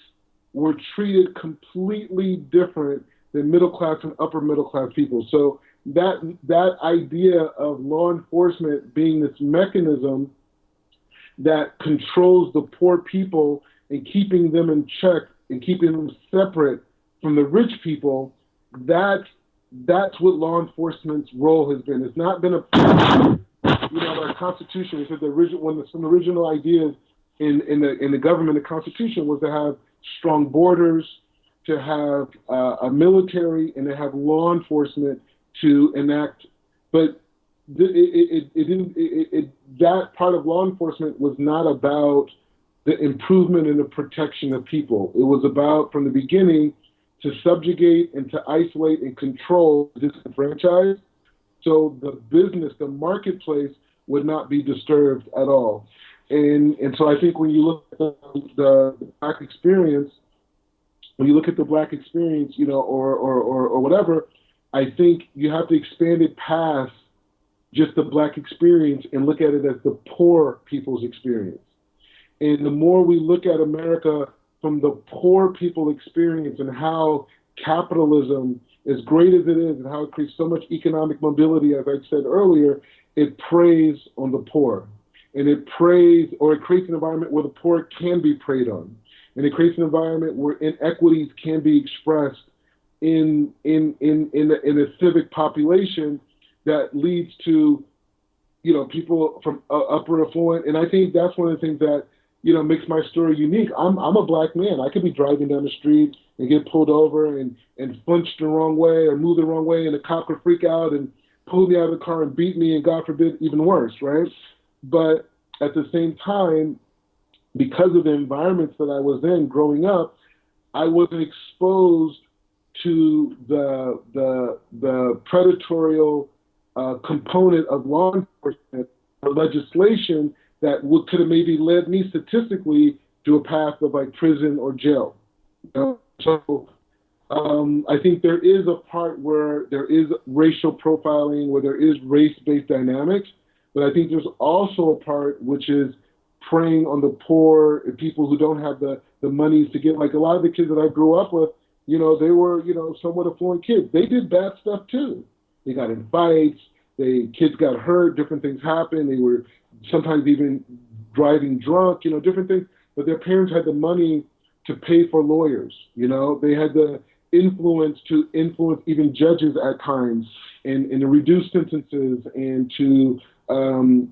were treated completely different than middle class and upper middle class people. So that idea of law enforcement being this mechanism that controls the poor people and keeping them in check and keeping them separate from the rich people, that's what law enforcement's role has been. It's not been our Constitution. It said one of the original ideas in the government, the Constitution, was to have strong borders, to have a military, and to have law enforcement to enact. But that part of law enforcement was not about the improvement and the protection of people. It was about, from the beginning, to subjugate and to isolate and control the disenfranchised, so the business, the marketplace, would not be disturbed at all. And so I think when you look at the black experience, or whatever, I think you have to expand it past just the black experience and look at it as the poor people's experience. And the more we look at America from the poor people experience and how capitalism, as great as it is, and how it creates so much economic mobility, as I said earlier, it preys on the poor. And it creates an environment where the poor can be preyed on. And it creates an environment where inequities can be expressed in a civic population that leads to, people from upper affluent. And I think that's one of the things that, makes my story unique. I'm a black man. I could be driving down the street and get pulled over and flinch the wrong way or move the wrong way, and the cop would freak out and pull me out of the car and beat me, and God forbid, even worse, right? But at the same time, because of the environments that I was in growing up, I wasn't exposed to the predatorial component of law enforcement or legislation that could have maybe led me statistically to a path of like prison or jail. So I think there is a part where there is racial profiling, where there is race-based dynamics, but I think there's also a part which is preying on the poor and people who don't have the monies to get, like a lot of the kids that I grew up with, they were, somewhat affluent kids. They did bad stuff too. They got in fights, kids got hurt, different things happened. They were sometimes even driving drunk, different things. But their parents had the money to pay for lawyers. They had the influence to influence even judges at times and to reduce sentences and to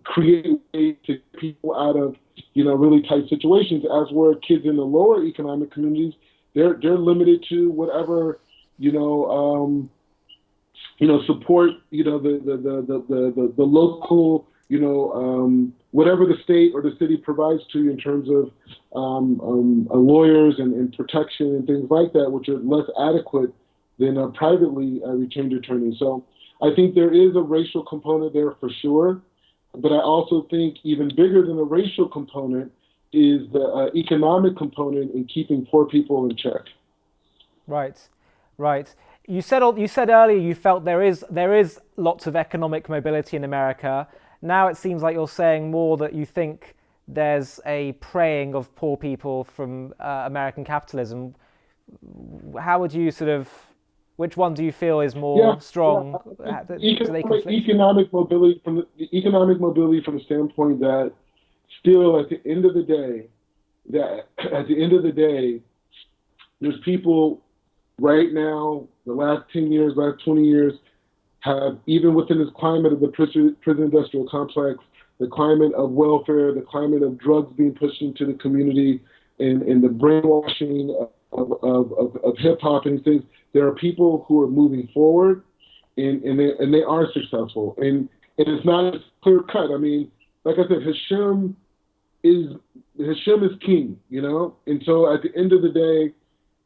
create ways to get people out of, really tight situations, as were kids in the lower economic communities. They're limited to whatever, support, the local, whatever the state or the city provides to you in terms of lawyers and protection and things like that, which are less adequate than privately retained attorneys. So I think there is a racial component there for sure, but I also think even bigger than the racial component is the economic component in keeping poor people in check. Right, right. You said earlier you felt there is lots of economic mobility in America. Now it seems like you're saying more that you think there's a preying of poor people from American capitalism. How would you which one do you feel is more strong? Do they conflict? Economic mobility from the standpoint that still at the end of the day, there's people right now, the last 10 years, last 20 years, have, even within this climate of the prison industrial complex, the climate of welfare, the climate of drugs being pushed into the community, and the brainwashing of hip hop and things, there are people who are moving forward, and they are successful. And it's not as clear cut. I mean, like I said, Hashem is king, And so at the end of the day,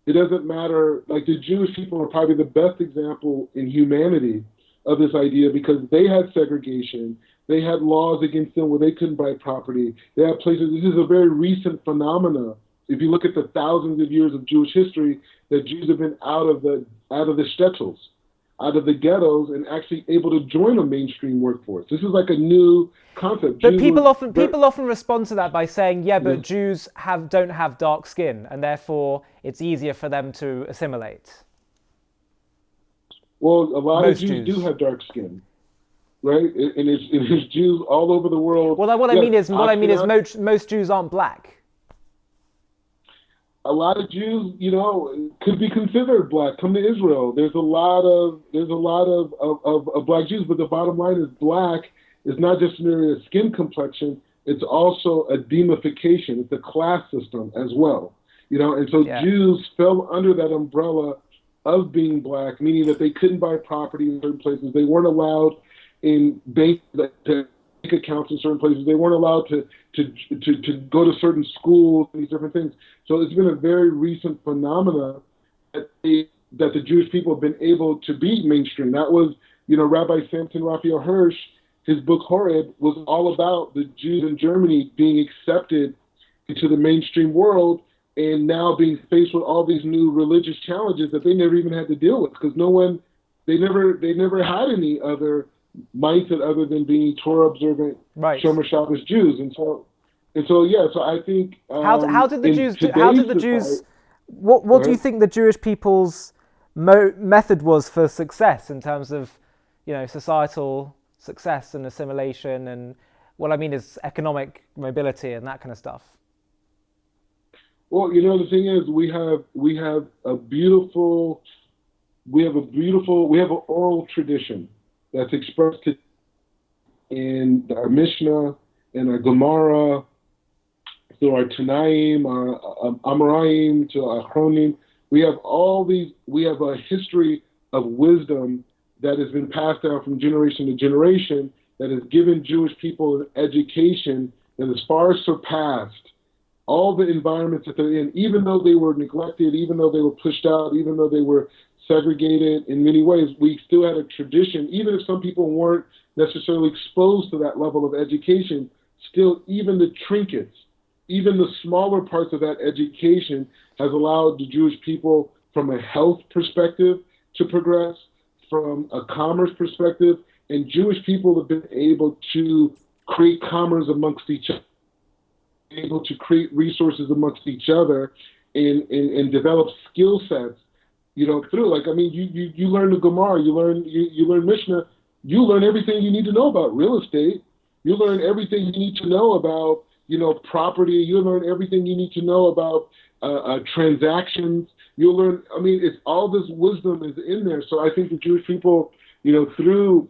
it doesn't matter. Like, the Jewish people are probably the best example in humanity of this idea, because they had segregation. They had laws against them where they couldn't buy property. They had places. This is a very recent phenomena. If you look at the thousands of years of Jewish history, that Jews have been out of the shtetls, out of the ghettos, and actually able to join a mainstream workforce. This is like a new concept. But people often respond to that by saying, yeah, but Jews don't have dark skin, and therefore it's easier for them to assimilate. Well, a lot of Jews do have dark skin, right? And it's Jews all over the world. Well, what I mean is most Jews aren't black. A lot of Jews, could be considered black. Come to Israel. There's a lot of black Jews, but the bottom line is black is not just merely a skin complexion. It's also a demification. It's a class system as well. And so Jews fell under that umbrella of being black, meaning that they couldn't buy property in certain places. They weren't allowed in bank accounts in certain places. They weren't allowed to go to certain schools, these different things. So it's been a very recent phenomena that the Jewish people have been able to be mainstream. That was, Rabbi Samson Raphael Hirsch, his book Horeb was all about the Jews in Germany being accepted into the mainstream world, and now being faced with all these new religious challenges that they never even had to deal with, because they never had any other mindset other than being Torah observant, Shomer Shabbos Jews, so I think how did the Jews what do you think the Jewish people's method was for success in terms of societal success and assimilation, and what I mean is economic mobility and that kind of stuff? Well, the thing is, we have an oral tradition that's expressed in our Mishnah, in our Gemara, through our Tanaim, our Amoraim, to our Achronim. We have a history of wisdom that has been passed down from generation to generation, that has given Jewish people an education that has far surpassed all the environments that they're in, even though they were neglected, even though they were pushed out, even though they were segregated in many ways. We still had a tradition, even if some people weren't necessarily exposed to that level of education, still even the trinkets, even the smaller parts of that education has allowed the Jewish people from a health perspective to progress, from a commerce perspective, and Jewish people have been able to create commerce amongst each other, able to create resources amongst each other, and develop skill sets, through, you learn the Gemara, you learn Mishnah, you learn everything you need to know about real estate, you learn everything you need to know about, property, you learn everything you need to know about transactions, you'll learn, it's all this wisdom is in there. So I think the Jewish people, through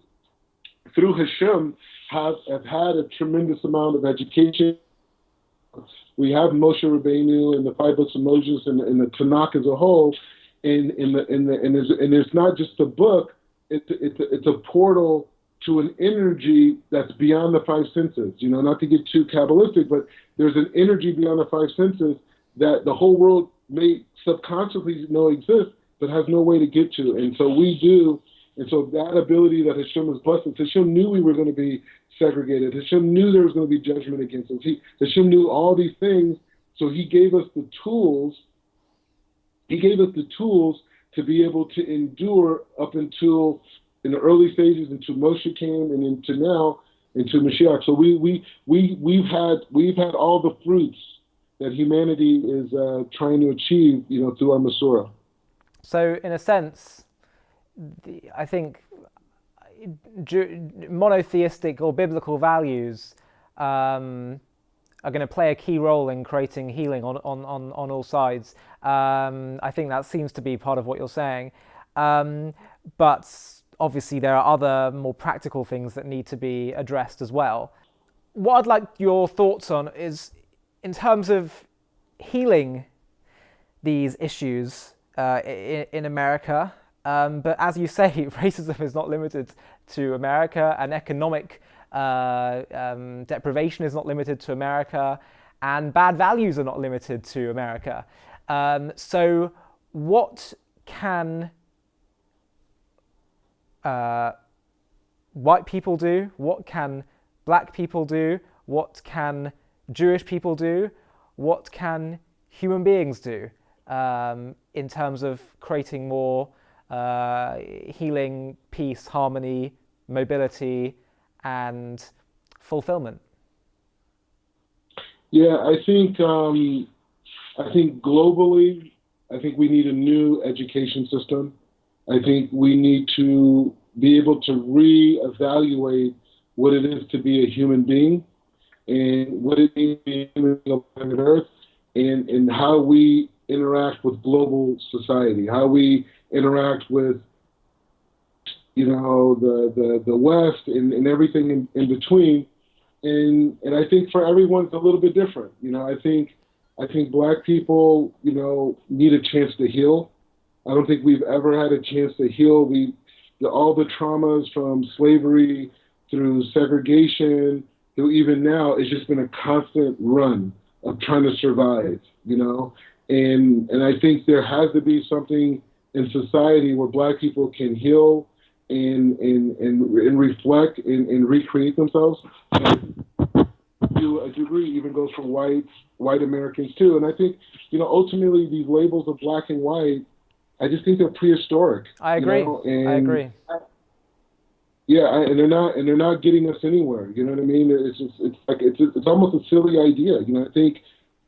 Hashem, have had a tremendous amount of education. We have Moshe Rabbeinu and the 5 books of Moses and the Tanakh as a whole, and there's not just the book, it's a portal to an energy that's beyond the five senses. You know, not to get too Kabbalistic, but there's an energy beyond the five senses that the whole world may subconsciously know exists, but has no way to get to. And so we do. And so that ability that Hashem has blessed us, Hashem knew we were going to be segregated. Hashem knew there was going to be judgment against us. Hashem knew all these things. So he gave us the tools. He gave us the tools to be able to endure up until in the early stages, until Moshe came, and into now, into Mashiach. So we've had all the fruits that humanity is trying to achieve, you know, through our Masorah. So in a sense, I think monotheistic or biblical values are going to play a key role in creating healing on all sides. I think that seems to be part of what you're saying. But obviously there are other more practical things that need to be addressed as well. What I'd like your thoughts on is in terms of healing these issues in America. But as you say, racism is not limited to America, and economic deprivation is not limited to America, and bad values are not limited to America. So what can white people do? What can black people do? What can Jewish people do? What can human beings do in terms of creating more healing, peace, harmony, mobility, and fulfillment? Yeah, I think globally, I think we need a new education system. I think we need to be able to reevaluate what it is to be a human being and what it means to be a human being on planet Earth, and how we interact with global society, how we interact with, you know, the West and everything in between. And I think for everyone it's a little bit different. You know, I think black people, you know, need a chance to heal. I don't think we've ever had a chance to heal. All the traumas from slavery through segregation through even now, it's just been a constant run of trying to survive, you know. And I think there has to be something in society where black people can heal and reflect and recreate themselves. And to a degree, even goes for white Americans too. And I think, you know, ultimately these labels of black and white, I just think they're prehistoric. I agree. You know? I agree. Yeah, and they're not getting us anywhere. You know what I mean? It's almost a silly idea. You know, I think,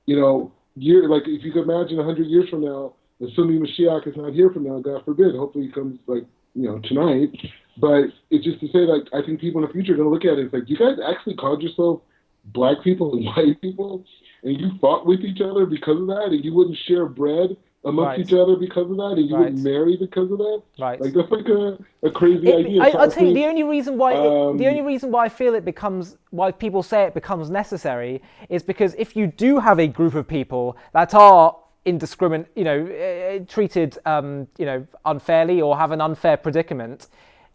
you know, like if you could imagine 100 years from now, assuming Mashiach is not here from now, God forbid, hopefully he comes like, you know, tonight. But it's just to say, like, I think people in the future are going to look at it and say, you guys actually called yourself black people and white people, and you fought with each other because of that, and you wouldn't share bread amongst each other because of that, and you wouldn't marry because of that. Right. Like that's like a crazy idea. I'll tell you, the only reason why I feel it becomes, why people say it becomes necessary, is because if you do have a group of people that are indiscriminate, you know, treated, you know, unfairly or have an unfair predicament,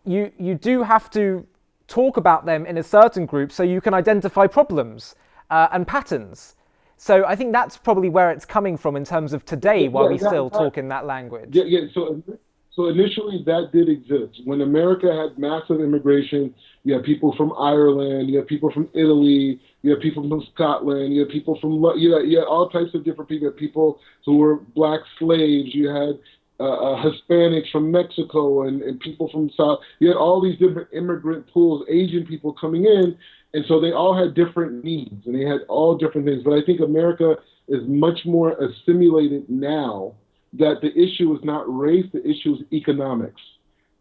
you do have to talk about them in a certain group so you can identify problems and patterns. So I think that's probably where it's coming from in terms of today, while we still talk in that language. Yeah. So initially that did exist. When America had massive immigration, you had people from Ireland, you had people from Italy, you had people from Scotland, you had people from, you had all types of different people. You had people who were black slaves, you had Hispanics from Mexico and people from South. You had all these different immigrant pools, Asian people coming in. And so they all had different needs, and they had all different things. But I think America is much more assimilated now that the issue is not race, the issue is economics.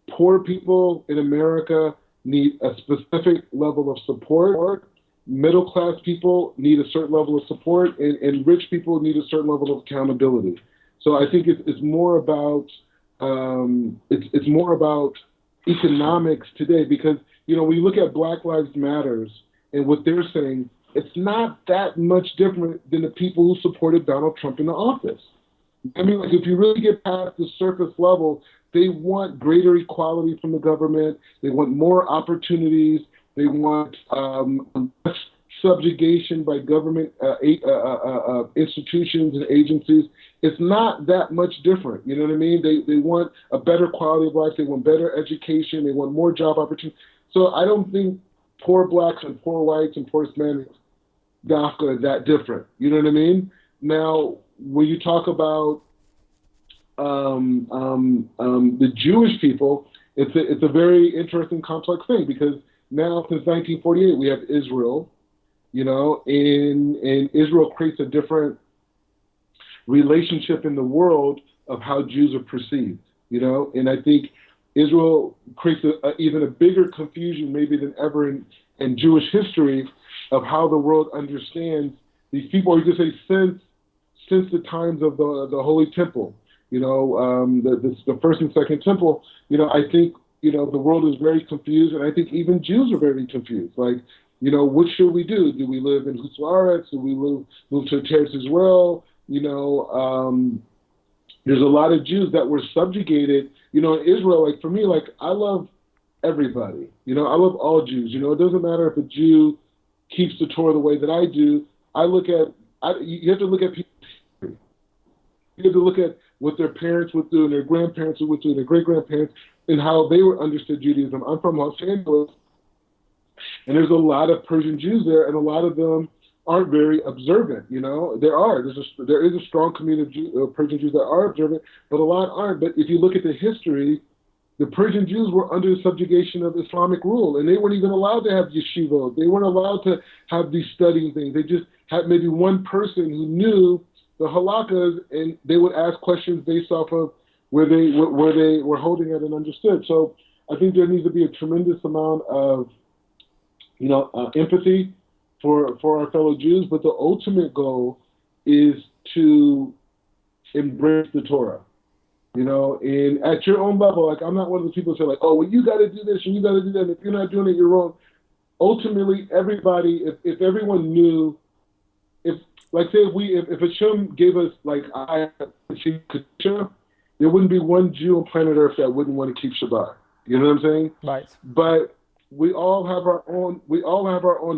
Poor people in America need a specific level of support. Middle-class people need a certain level of support, and rich people need a certain level of accountability. So I think it's more about it's more about economics today, because, you know, when you look at Black Lives Matters and what they're saying, it's not that much different than the people who supported Donald Trump in the office. I mean, like, if you really get past the surface level, They want greater equality from the government. They want more opportunities. They want less subjugation by government institutions and agencies. It's not that much different. You know what I mean? They want a better quality of life. They want better education. They want more job opportunities. So I don't think poor blacks and poor whites and poor Hispanics are that different. You know what I mean? Now, when you talk about the Jewish people, it's a very interesting, complex thing, because now since 1948 we have Israel, you know, and Israel creates a different relationship in the world of how Jews are perceived, you know, and I think Israel creates even a bigger confusion maybe than ever in Jewish history of how the world understands these people. Or you could say since the times of the Holy Temple, you know, the first and second temple, you know, I think, you know, the world is very confused, and I think even Jews are very confused. Like, you know, what should we do? Do we live in Hutz? Do we move to Teretz Israel? You know, there's a lot of Jews that were subjugated. You know, in Israel, like for me, like I love everybody. You know, I love all Jews. You know, it doesn't matter if a Jew keeps the Torah the way that I do. You have to look at people. You have to look at what their parents would do and their grandparents would do and their great-grandparents and how they were understood Judaism. I'm from Los Angeles, and there's a lot of Persian Jews there, and a lot of them aren't very observant. You know, there is a strong community of Persian Jews that are observant, but a lot aren't. But if you look at the history, the Persian Jews were under the subjugation of Islamic rule, and they weren't even allowed to have yeshivot. They weren't allowed to have these studying things. They just had maybe one person who knew the halakkas, and they would ask questions based off of where they were holding it and understood. So I think there needs to be a tremendous amount of, you know, empathy for our fellow Jews, but the ultimate goal is to embrace the Torah. You know, and at your own level, like I'm not one of the people who say like, oh, well, you got to do this and you got to do that. And if you're not doing it, you're wrong. Ultimately, everybody, if everyone knew, like say if Hashem gave us like there wouldn't be one Jew on planet Earth that wouldn't want to keep Shabbat. You know what I'm saying? Right. But we all have our own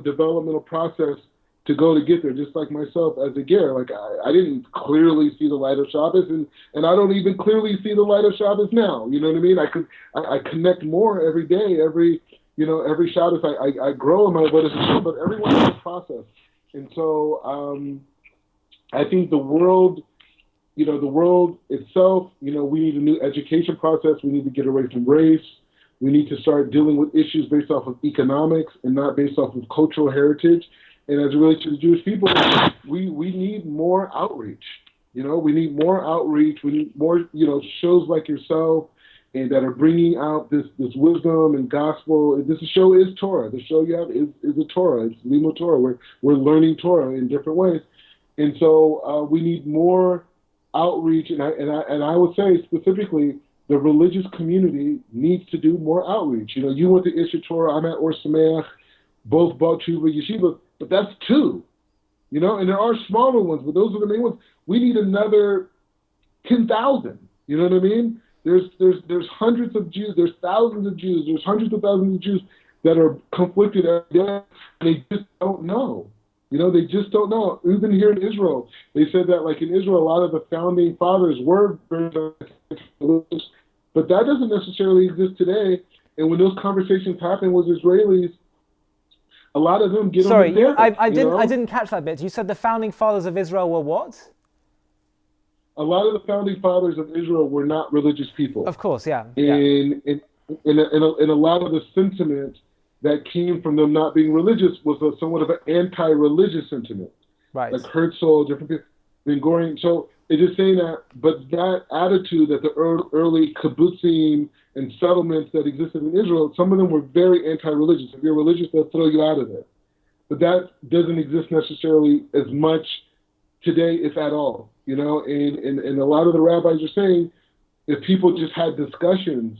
developmental process to go to get there. Just like myself as a ger, like I didn't clearly see the light of Shabbos, and I don't even clearly see the light of Shabbos now. You know what I mean? I connect more every day, every Shabbos I grow in my avodas, but everyone has a process. And so I think the world itself, you know, we need a new education process. We need to get away from race. We need to start dealing with issues based off of economics and not based off of cultural heritage. And as it relates to the Jewish people, we need more outreach. You know, we need more outreach. We need more, you know, shows like yourself and that are bringing out this wisdom and gospel. This show is Torah. The show you have is a Torah. It's Limo Torah. We're learning Torah in different ways, and so we need more outreach. And I would say specifically, the religious community needs to do more outreach. You know, you went to Isha Torah. I'm at Or Sameach, both Baal Tshuva, Yeshiva, but that's two. You know, and there are smaller ones, but those are the main ones. We need another 10,000. You know what I mean? There's hundreds of Jews, there's thousands of Jews, there's hundreds of thousands of Jews that are conflicted every day, and they just don't know. You know, they just don't know. Even here in Israel, they said that, like in Israel, a lot of the founding fathers were very religious, but that doesn't necessarily exist today. And when those conversations happen with Israelis, a lot of them get on the dance. I didn't catch that bit. You said the founding fathers of Israel were what? A lot of the founding fathers of Israel were not religious people. Of course, yeah. And a lot of the sentiment that came from them not being religious was somewhat of an anti-religious sentiment. Right. Like Herzl, different people, Ben Gurion. So it's just saying that, but that attitude that the early kibbutzim and settlements that existed in Israel, some of them were very anti-religious. If you're religious, they'll throw you out of there. But that doesn't exist necessarily as much today, if at all. You know, and a lot of the rabbis are saying if people just had discussions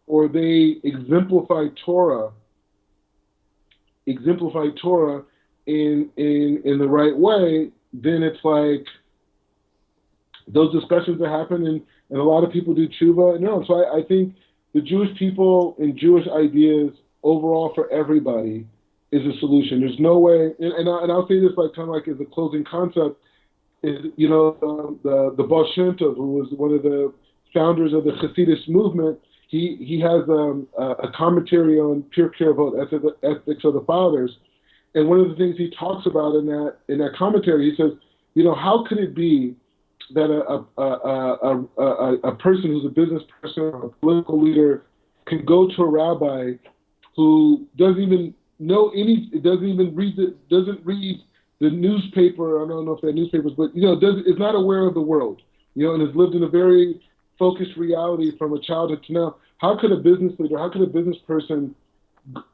or they exemplified Torah in the right way, then it's like those discussions that happen, and a lot of people do tshuva. No, so I think the Jewish people and Jewish ideas overall for everybody is a solution. There's no way, and I'll say this like kind of like as a closing concept, is the Baal Shem Tov, who was one of the founders of the Hasidus movement. He has a commentary on Pirkei Avot, Ethics of the Fathers, and one of the things he talks about in that commentary, he says, how could it be that a person who's a business person or a political leader can go to a rabbi who doesn't even read the newspaper. I don't know if they're newspapers, but is not aware of the world, and has lived in a very focused reality from a childhood to now. How could a business leader, how could a business person,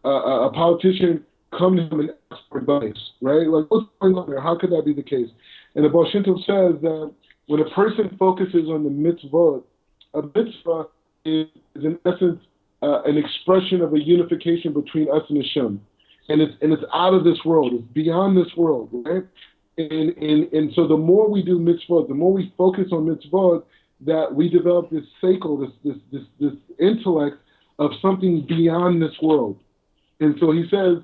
a politician, come to him and ask for advice, right? Like, what's going on there? How could that be the case? And the Baal Shem Tov says that when a person focuses on the mitzvot, a mitzvah is in essence an expression of a unification between us and Hashem, and it's out of this world. It's beyond this world, right? And so the more we do mitzvot, the more we focus on mitzvot, that we develop this seichel, this intellect of something beyond this world. And so he says,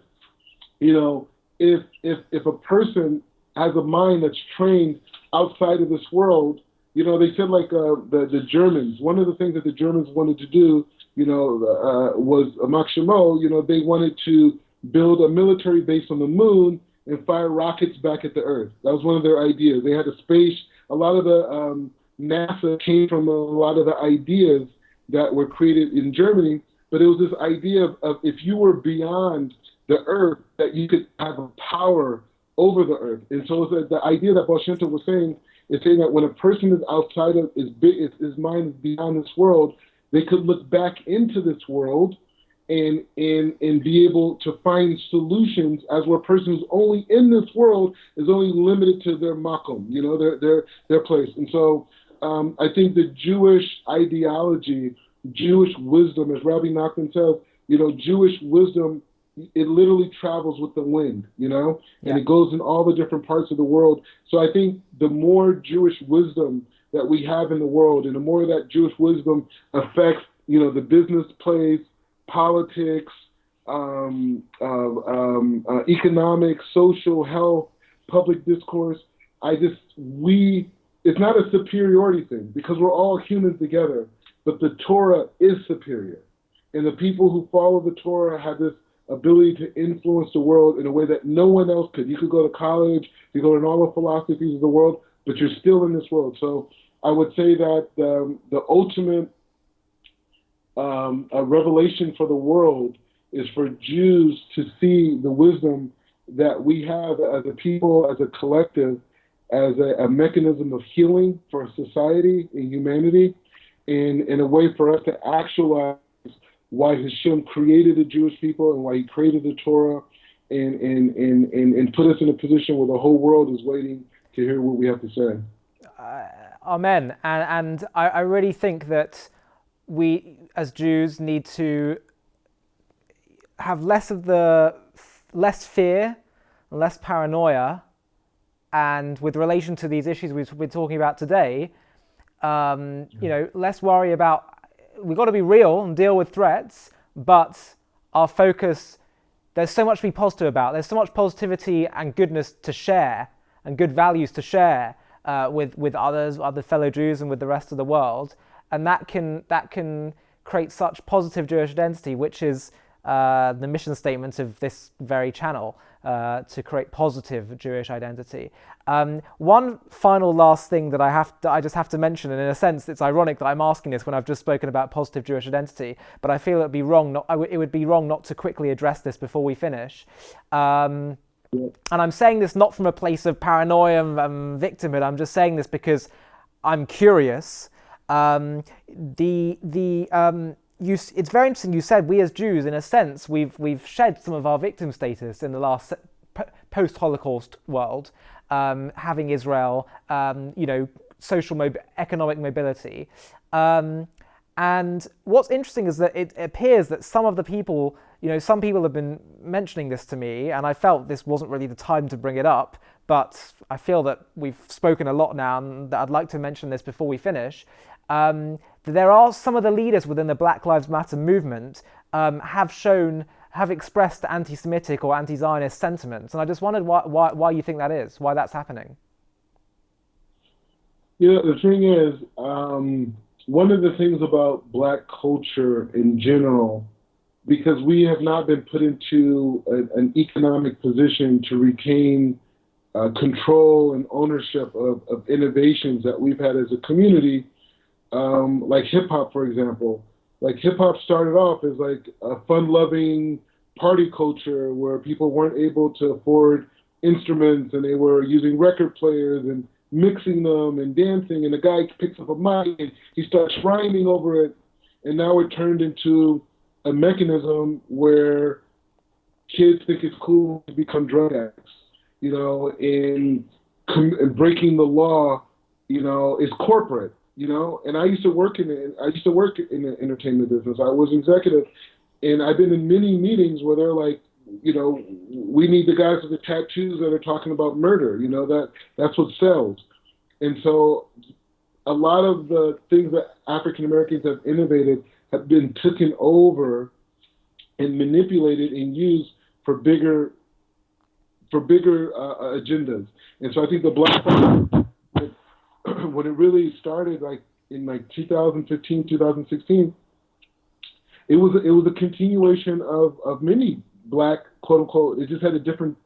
if a person has a mind that's trained outside of this world, they said like the Germans, one of the things that the Germans wanted to do, was a Makshimo, they wanted to build a military base on the moon and fire rockets back at the Earth. That was one of their ideas. They had a space, a lot of the NASA came from a lot of the ideas that were created in Germany, but it was this idea of if you were beyond the Earth, that you could have a power over the Earth. And so the idea that Baal Shem Tov was saying is saying that when a person is outside of his mind is beyond this world, they could look back into this world and be able to find solutions, as where a person who's only in this world is only limited to their makom, their place. And so I think the Jewish ideology, Jewish wisdom, as Rabbi Nachman says, Jewish wisdom, it literally travels with the wind, and it goes in all the different parts of the world. So I think the more Jewish wisdom that we have in the world, and the more that Jewish wisdom affects, the business place, politics, economics, social, health, public discourse, it's not a superiority thing, because we're all humans together, but the Torah is superior. And the people who follow the Torah have this ability to influence the world in a way that no one else could. You could go to college, you go in all the philosophies of the world, but you're still in this world. So I would say that the ultimate revelation for the world is for Jews to see the wisdom that we have as a people, as a collective, as a mechanism of healing for society and humanity, in a way for us to actualize why Hashem created the Jewish people and why he created the Torah, and put us in a position where the whole world is waiting to hear what we have to say. Amen. And I really think that we as Jews need to have less fear, less paranoia, and with relation to these issues we've been talking about today, less worry about. We've got to be real and deal with threats, but our focus, there's so much to be positive about. There's so much positivity and goodness to share and good values to share with others, other fellow Jews, and with the rest of the world. And that can create such positive Jewish identity, which is the mission statement of this very channel, to create positive Jewish identity. One final last thing that I just have to mention, and in a sense it's ironic that I'm asking this when I've just spoken about positive Jewish identity, but I feel it would be wrong not to quickly address this before we finish. And I'm saying this not from a place of paranoia and victimhood. I'm just saying this because I'm curious. It's very interesting. You said we as Jews, in a sense, we've shed some of our victim status in the last post-Holocaust world, having Israel, social economic mobility, and what's interesting is that it appears that some of the people, some people have been mentioning this to me, and I felt this wasn't really the time to bring it up, but I feel that we've spoken a lot now, and that I'd like to mention this before we finish. There are some of the leaders within the Black Lives Matter movement have expressed anti-Semitic or anti-Zionist sentiments, and I just wondered why you think that is, why that's happening. Yeah, the thing is, one of the things about Black culture in general, because we have not been put into an economic position to retain control and ownership of innovations that we've had as a community, like hip hop, for example. Like hip hop started off as like a fun-loving party culture where people weren't able to afford instruments and they were using record players and mixing them and dancing, and the guy picks up a mic and he starts rhyming over it, and now it turned into a mechanism where kids think it's cool to become drug addicts, and breaking the law, is corporate. And I used to work in the entertainment business. I was executive, and I've been in many meetings where they're like, we need the guys with the tattoos that are talking about murder. That's what sells. And so a lot of the things that African Americans have innovated have been taken over and manipulated and used for bigger agendas. And so I think the Black Lives, when it really started, like in 2015, 2016, it was a continuation of many Black, quote unquote. It just had a different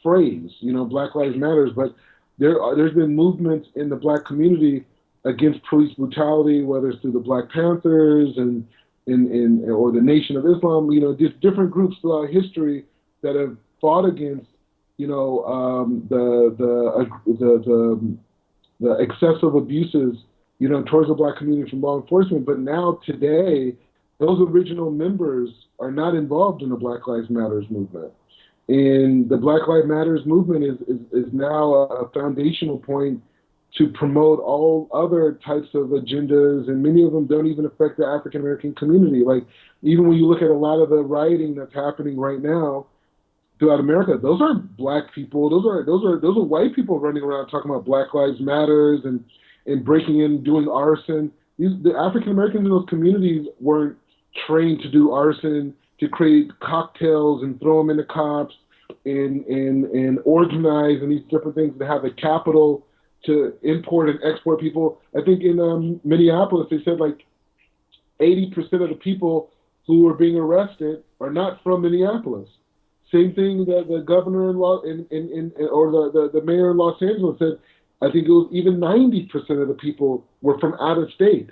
phrase, Black Lives Matters. But there's been movements in the Black community against police brutality, whether it's through the Black Panthers and or the Nation of Islam. Just different groups throughout history that have fought against, the excessive abuses, towards the Black community from law enforcement. But now today, those original members are not involved in the Black Lives Matters movement. And the Black Lives Matters movement is now a foundational point to promote all other types of agendas, and many of them don't even affect the African American community. Like, even when you look at a lot of the rioting that's happening right now throughout America, those aren't Black people. Those are white people running around talking about Black Lives Matters and breaking in, doing arson. The African Americans in those communities weren't trained to do arson, to create cocktails and throw them in the cops and organize and these different things, to have the capital to import and export people. I think in Minneapolis, they said like 80% of the people who are being arrested are not from Minneapolis. Same thing that the governor or the mayor in Los Angeles said. I think it was even 90% of the people were from out of state.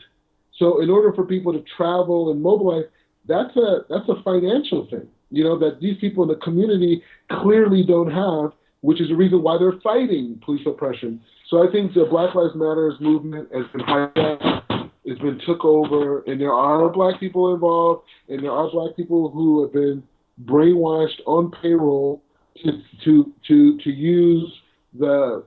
So in order for people to travel and mobilize, that's a financial thing, that these people in the community clearly don't have, which is the reason why they're fighting police oppression. So I think the Black Lives Matters movement has been hijacked, it's been took over, and there are Black people involved, and there are Black people who have been brainwashed on payroll to use the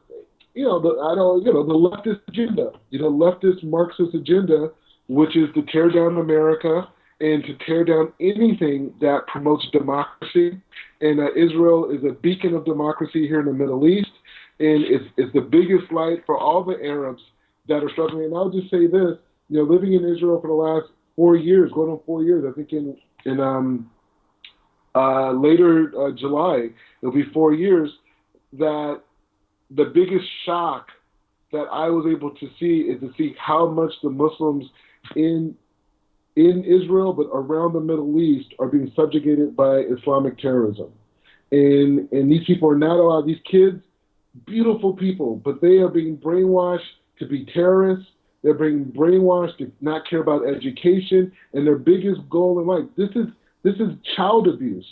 leftist agenda, leftist Marxist agenda, which is to tear down America and to tear down anything that promotes democracy. And Israel is a beacon of democracy here in the Middle East, and it's the biggest light for all the Arabs that are struggling. And I'll just say this, living in Israel for the last 4 years, going on 4 years, I think in later July, it'll be 4 years, that the biggest shock that I was able to see is to see how much the Muslims in Israel, but around the Middle East, are being subjugated by Islamic terrorism. And these people are not allowed, these kids, beautiful people, but they are being brainwashed to be terrorists. They're being brainwashed to not care about education, and their biggest goal in life, this is child abuse.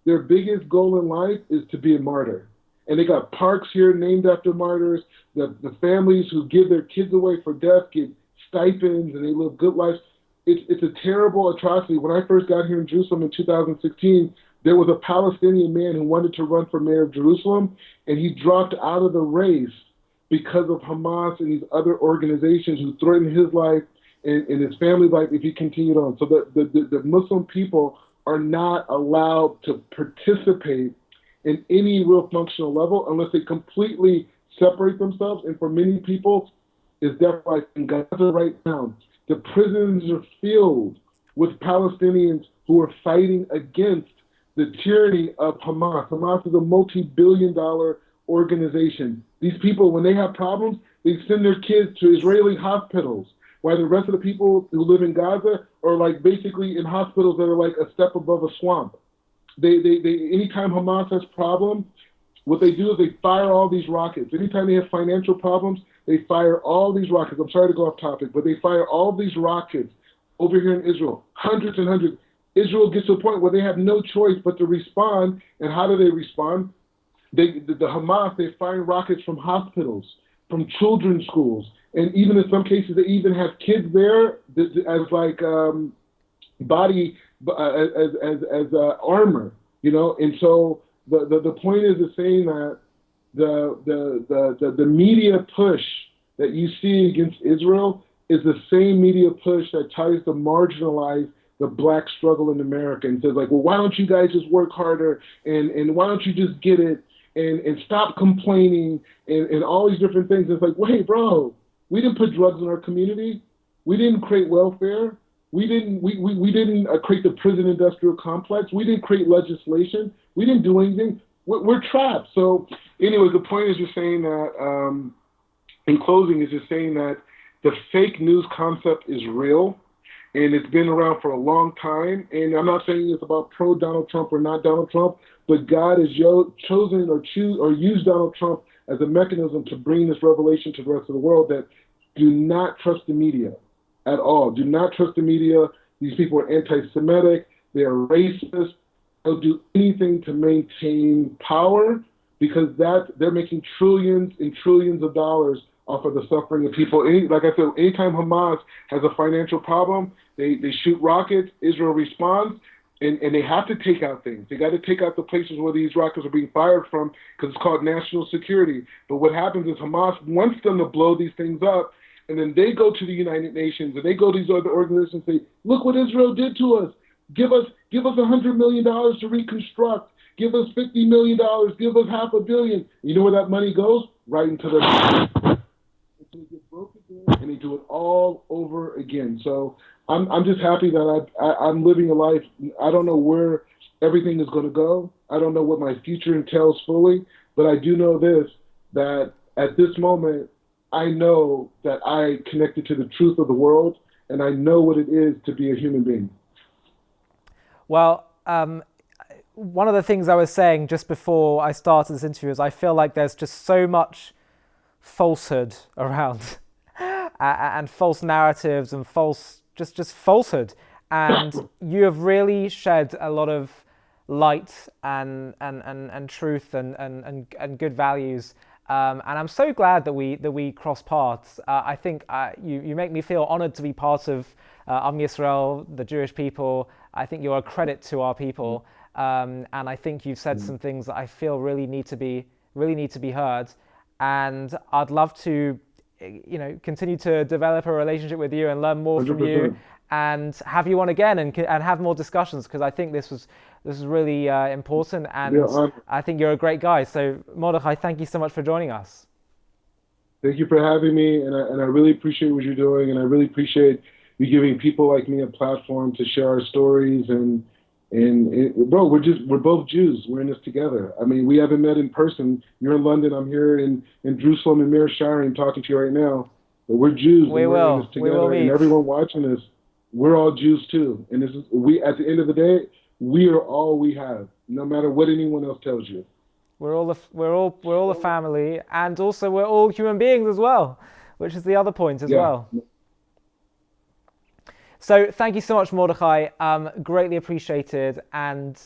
Their biggest goal in life is to be a martyr. And they got parks here named after martyrs. The families who give their kids away for death get stipends, and they live good lives. It's a terrible atrocity. When I first got here in Jerusalem in 2016, there was a Palestinian man who wanted to run for mayor of Jerusalem, and he dropped out of the race because of Hamas and these other organizations who threatened his life and his family's life if he continued on. So the Muslim people are not allowed to participate in any real functional level unless they completely separate themselves. And for many people, is definitely in Gaza right now. The prisons are filled with Palestinians who are fighting against the tyranny of Hamas. Hamas is a multi-billion-dollar organization. These people, when they have problems, they send their kids to Israeli hospitals, while the rest of the people who live in Gaza are like basically in hospitals that are like a step above a swamp. Anytime Hamas has problems, what they do is they fire all these rockets. Anytime they have financial problems, they fire all these rockets. I'm sorry to go off topic, but they fire all these rockets over here in Israel, hundreds and hundreds. Israel gets to a point where they have no choice but to respond. And how do they respond? The Hamas, they fire rockets from hospitals, from children's schools, and even in some cases they even have kids there as like body as armor, you know. And so the point is saying that the media push that you see against Israel is the same media push that tries to marginalize the black struggle in America and says like, well, why don't you guys just work harder and why don't you just get it and stop complaining and all these different things. It's like, wait, bro, we didn't put drugs in our community. We didn't create welfare. We didn't create the prison industrial complex. We didn't create legislation. We didn't do anything. We're trapped. So anyway, the point is just saying that, in closing, is just saying that the fake news concept is real, and it's been around for a long time. And I'm not saying it's about pro-Donald Trump or not Donald Trump, but God has chosen or used Donald Trump as a mechanism to bring this revelation to the rest of the world that do not trust the media at all. Do not trust the media. These people are anti-Semitic. They are racist. They'll do anything to maintain power because they're making trillions and trillions of dollars off of the suffering of people. Like I said, anytime Hamas has a financial problem, they shoot rockets, Israel responds, and they have to take out things. They got to take out the places where these rockets are being fired from because it's called national security. But what happens is Hamas wants them to blow these things up, and then they go to the United Nations and they go to these other organizations and say, look what Israel did to us. Give us $100 million to reconstruct. Give us $50 million. Give us $500 million. You know where that money goes? Right into their they get broke again, and they do it all over again. So I'm just happy that I'm living a life. I don't know where everything is going to go. I don't know what my future entails fully, but I do know this, that at this moment, I know that I connected to the truth of the world, and I know what it is to be a human being. Well, one of the things I was saying just before I started this interview is I feel like there's just so much falsehood around and false narratives and just falsehood, and you have really shed a lot of light and truth and good values, and I'm so glad that we cross paths. I think you make me feel honored to be part of Am Yisrael, the Jewish people. I think you're a credit to our people, and I think you've said some things that I feel really need to be heard. And I'd love to, continue to develop a relationship with you and learn more 100%. From you, and have you on again and have more discussions, because I think this was really important, and I think you're a great guy. So Mordechai, thank you so much for joining us. Thank you for having me, and I really appreciate what you're doing, and I really appreciate you giving people like me a platform to share our stories. And bro, we're both Jews. We're in this together. I mean, we haven't met in person. You're in London. I'm here in Jerusalem and Mir Sharim talking to you right now. But we're Jews. We will. In this together. We will meet. And everyone watching this, we're all Jews too. And this is at the end of the day, we are all we have, no matter what anyone else tells you. We're all a family, and also we're all human beings as well, which is the other point as well. So thank you so much, Mordechai. Greatly appreciated, and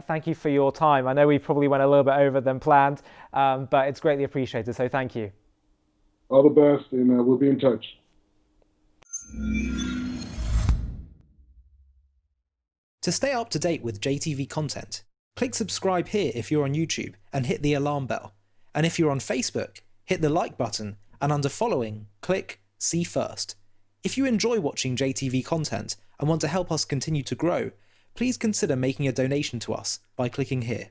thank you for your time. I know we probably went a little bit over than planned, but it's greatly appreciated, so thank you. All the best, and we'll be in touch. To stay up to date with JTV content, click subscribe here if you're on YouTube and hit the alarm bell. And if you're on Facebook, hit the like button, and under following, click see first. If you enjoy watching JTV content and want to help us continue to grow, please consider making a donation to us by clicking here.